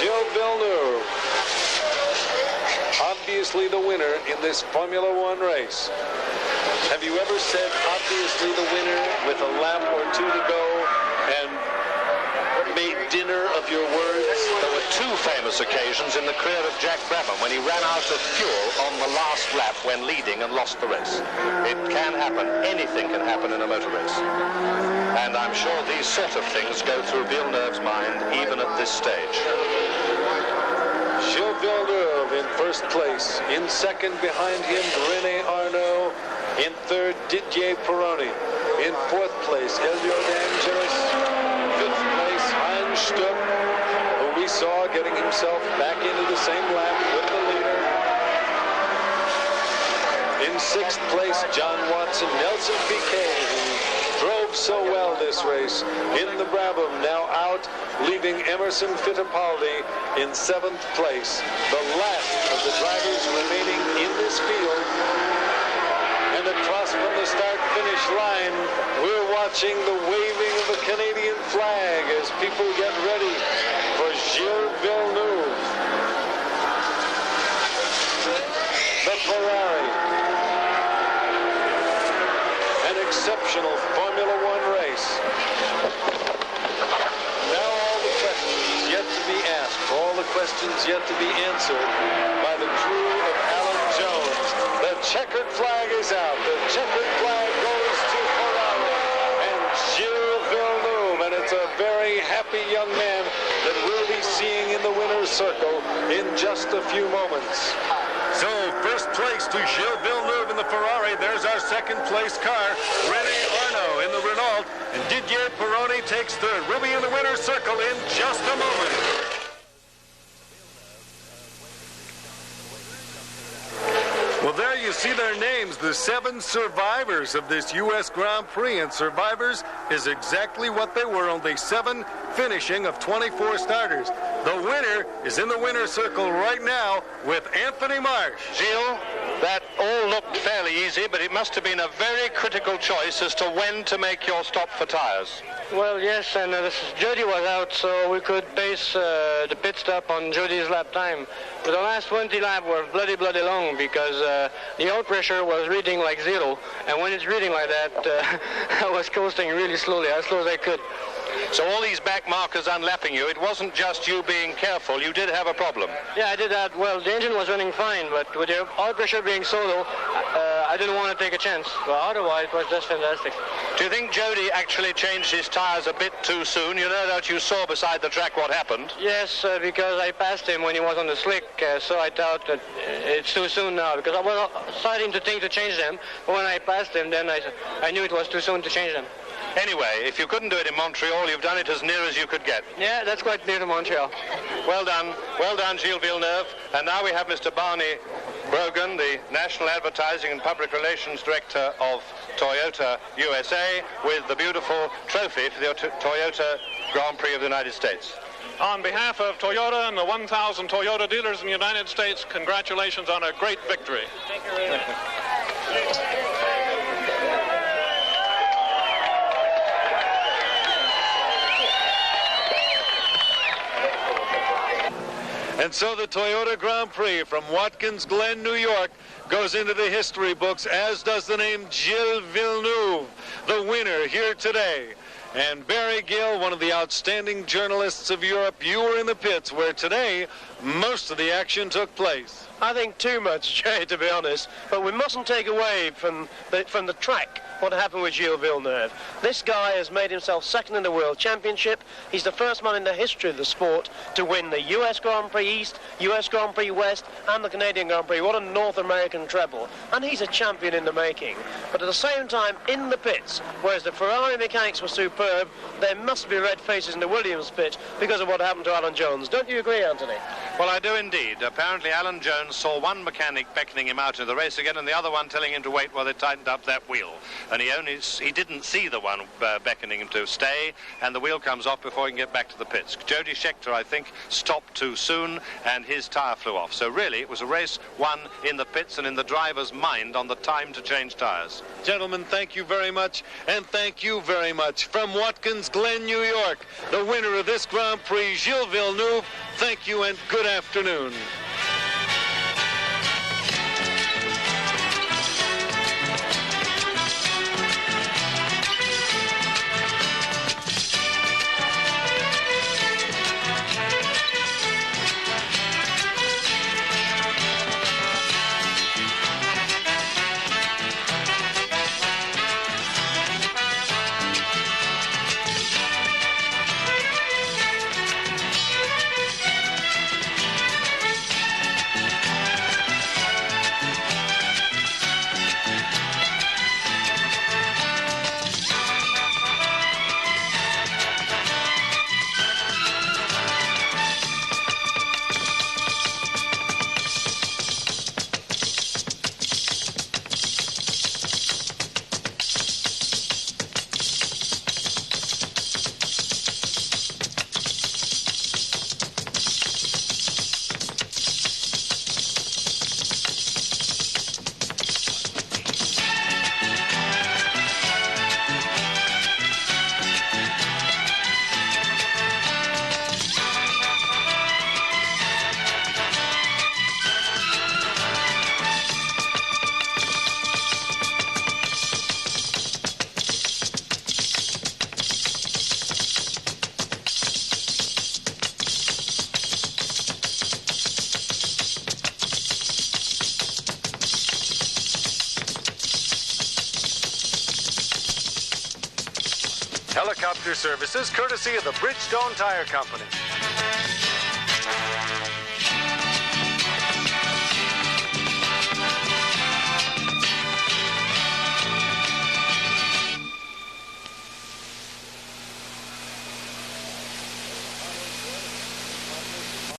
Gilles Villeneuve, obviously the winner in this Formula One race. Have you ever said obviously the winner with a lap or 2 to go and made dinner of your words? There were 2 famous occasions in the career of Jack Brabham when he ran out of fuel on the last lap when leading and lost the race. It can happen. Anything can happen in a motor race. And I'm sure these sort of things go through Villeneuve's mind even at this stage. Gilles Villeneuve in first place. In second behind him, René Arnoux. In third, Didier Pironi. In fourth place, Elio D'Angelis. Fifth place, Heinz Stuck, who we saw getting himself back into the same lap with the leader. In sixth place, John Watson. Nelson Piquet, who drove so well this race. In the Brabham, now out, leaving Emerson Fittipaldi in 7th place. The last of the drivers remaining in this field. And across from the start-finish line, we're watching the waving of the Canadian flag as people get ready for Gilles Villeneuve. The Ferrari. An exceptional Formula One race. Now all the questions yet to be asked, all the questions yet to be answered by the crew of Alan Jones. The checkered flag is out. The checkered flag goes to Ferrari and Gilles Villeneuve, and it's a very happy young man that we'll be seeing in the winner's circle in just a few moments. So, first place to Gilles Villeneuve in the Ferrari. There's our second place car. René Arnoux in the Renault. And Didier Pironi takes third. We'll be in the winner's circle in just a moment. Well, there you see their names, the 7 survivors of this U.S. Grand Prix. And survivors is exactly what they were, only 7 finishing of 24 starters. The winner is in the winner's circle right now with Anthony Marsh. Gilles, that all looked fairly easy, but it must have been a very critical choice as to when to make your stop for tires. Well, yes, and Jody was out, so we could base the pit stop on Jody's lap time. But the last 20 laps were bloody long because the oil pressure was reading like 0, and when it's reading like that, I was coasting really slowly, as slow as I could. So all these back markers unlapping you, it wasn't just you being careful, you did have a problem. Yeah, I did that. Well, the engine was running fine, but with the oil pressure being so low, I didn't want to take a chance. But otherwise, it was just fantastic. Do you think Jody actually changed his tires a bit too soon? You know that you saw beside the track what happened. Yes, because I passed him when he was on the slick, so I thought that it's too soon now, because I was starting to think to change them, but when I passed him, then I knew it was too soon to change them. Anyway, if you couldn't do it in Montreal, you've done it as near as you could get. Yeah, that's quite near to Montreal. Well done, Gilles Villeneuve. And now we have Mr. Barney Brogan, the National Advertising and Public Relations Director of Toyota USA, with the beautiful trophy for the Toyota Grand Prix of the United States. On behalf of Toyota and the 1,000 Toyota dealers in the United States, congratulations on a great victory. Thank you very much. And so the Toyota Grand Prix from Watkins-Glen, New York, goes into the history books, as does the name Gilles Villeneuve, the winner here today. And Barry Gill, one of the outstanding journalists of Europe, you were in the pits where today most of the action took place. I think too much, Jay, to be honest. But we mustn't take away from the track what happened with Gilles Villeneuve. This guy has made himself second in the World Championship. He's the first man in the history of the sport to win the US Grand Prix East, US Grand Prix West, and the Canadian Grand Prix. What a North American treble. And he's a champion in the making. But at the same time, in the pits, whereas the Ferrari mechanics were superb, there must be red faces in the Williams pit because of what happened to Alan Jones. Don't you agree, Anthony? Well, I do indeed. Apparently, Alan Jones saw one mechanic beckoning him out of the race again and the other one telling him to wait while they tightened up that wheel. And he didn't see the one beckoning him to stay, and the wheel comes off before he can get back to the pits. Jody Scheckter, I think, stopped too soon, and his tyre flew off. So really, it was a race won in the pits and in the driver's mind on the time to change tyres. Gentlemen, thank you very much, and thank you very much. From Watkins-Glen, New York, the winner of this Grand Prix, Gilles Villeneuve, thank you and good afternoon. Helicopter services courtesy of the Bridgestone Tire Company.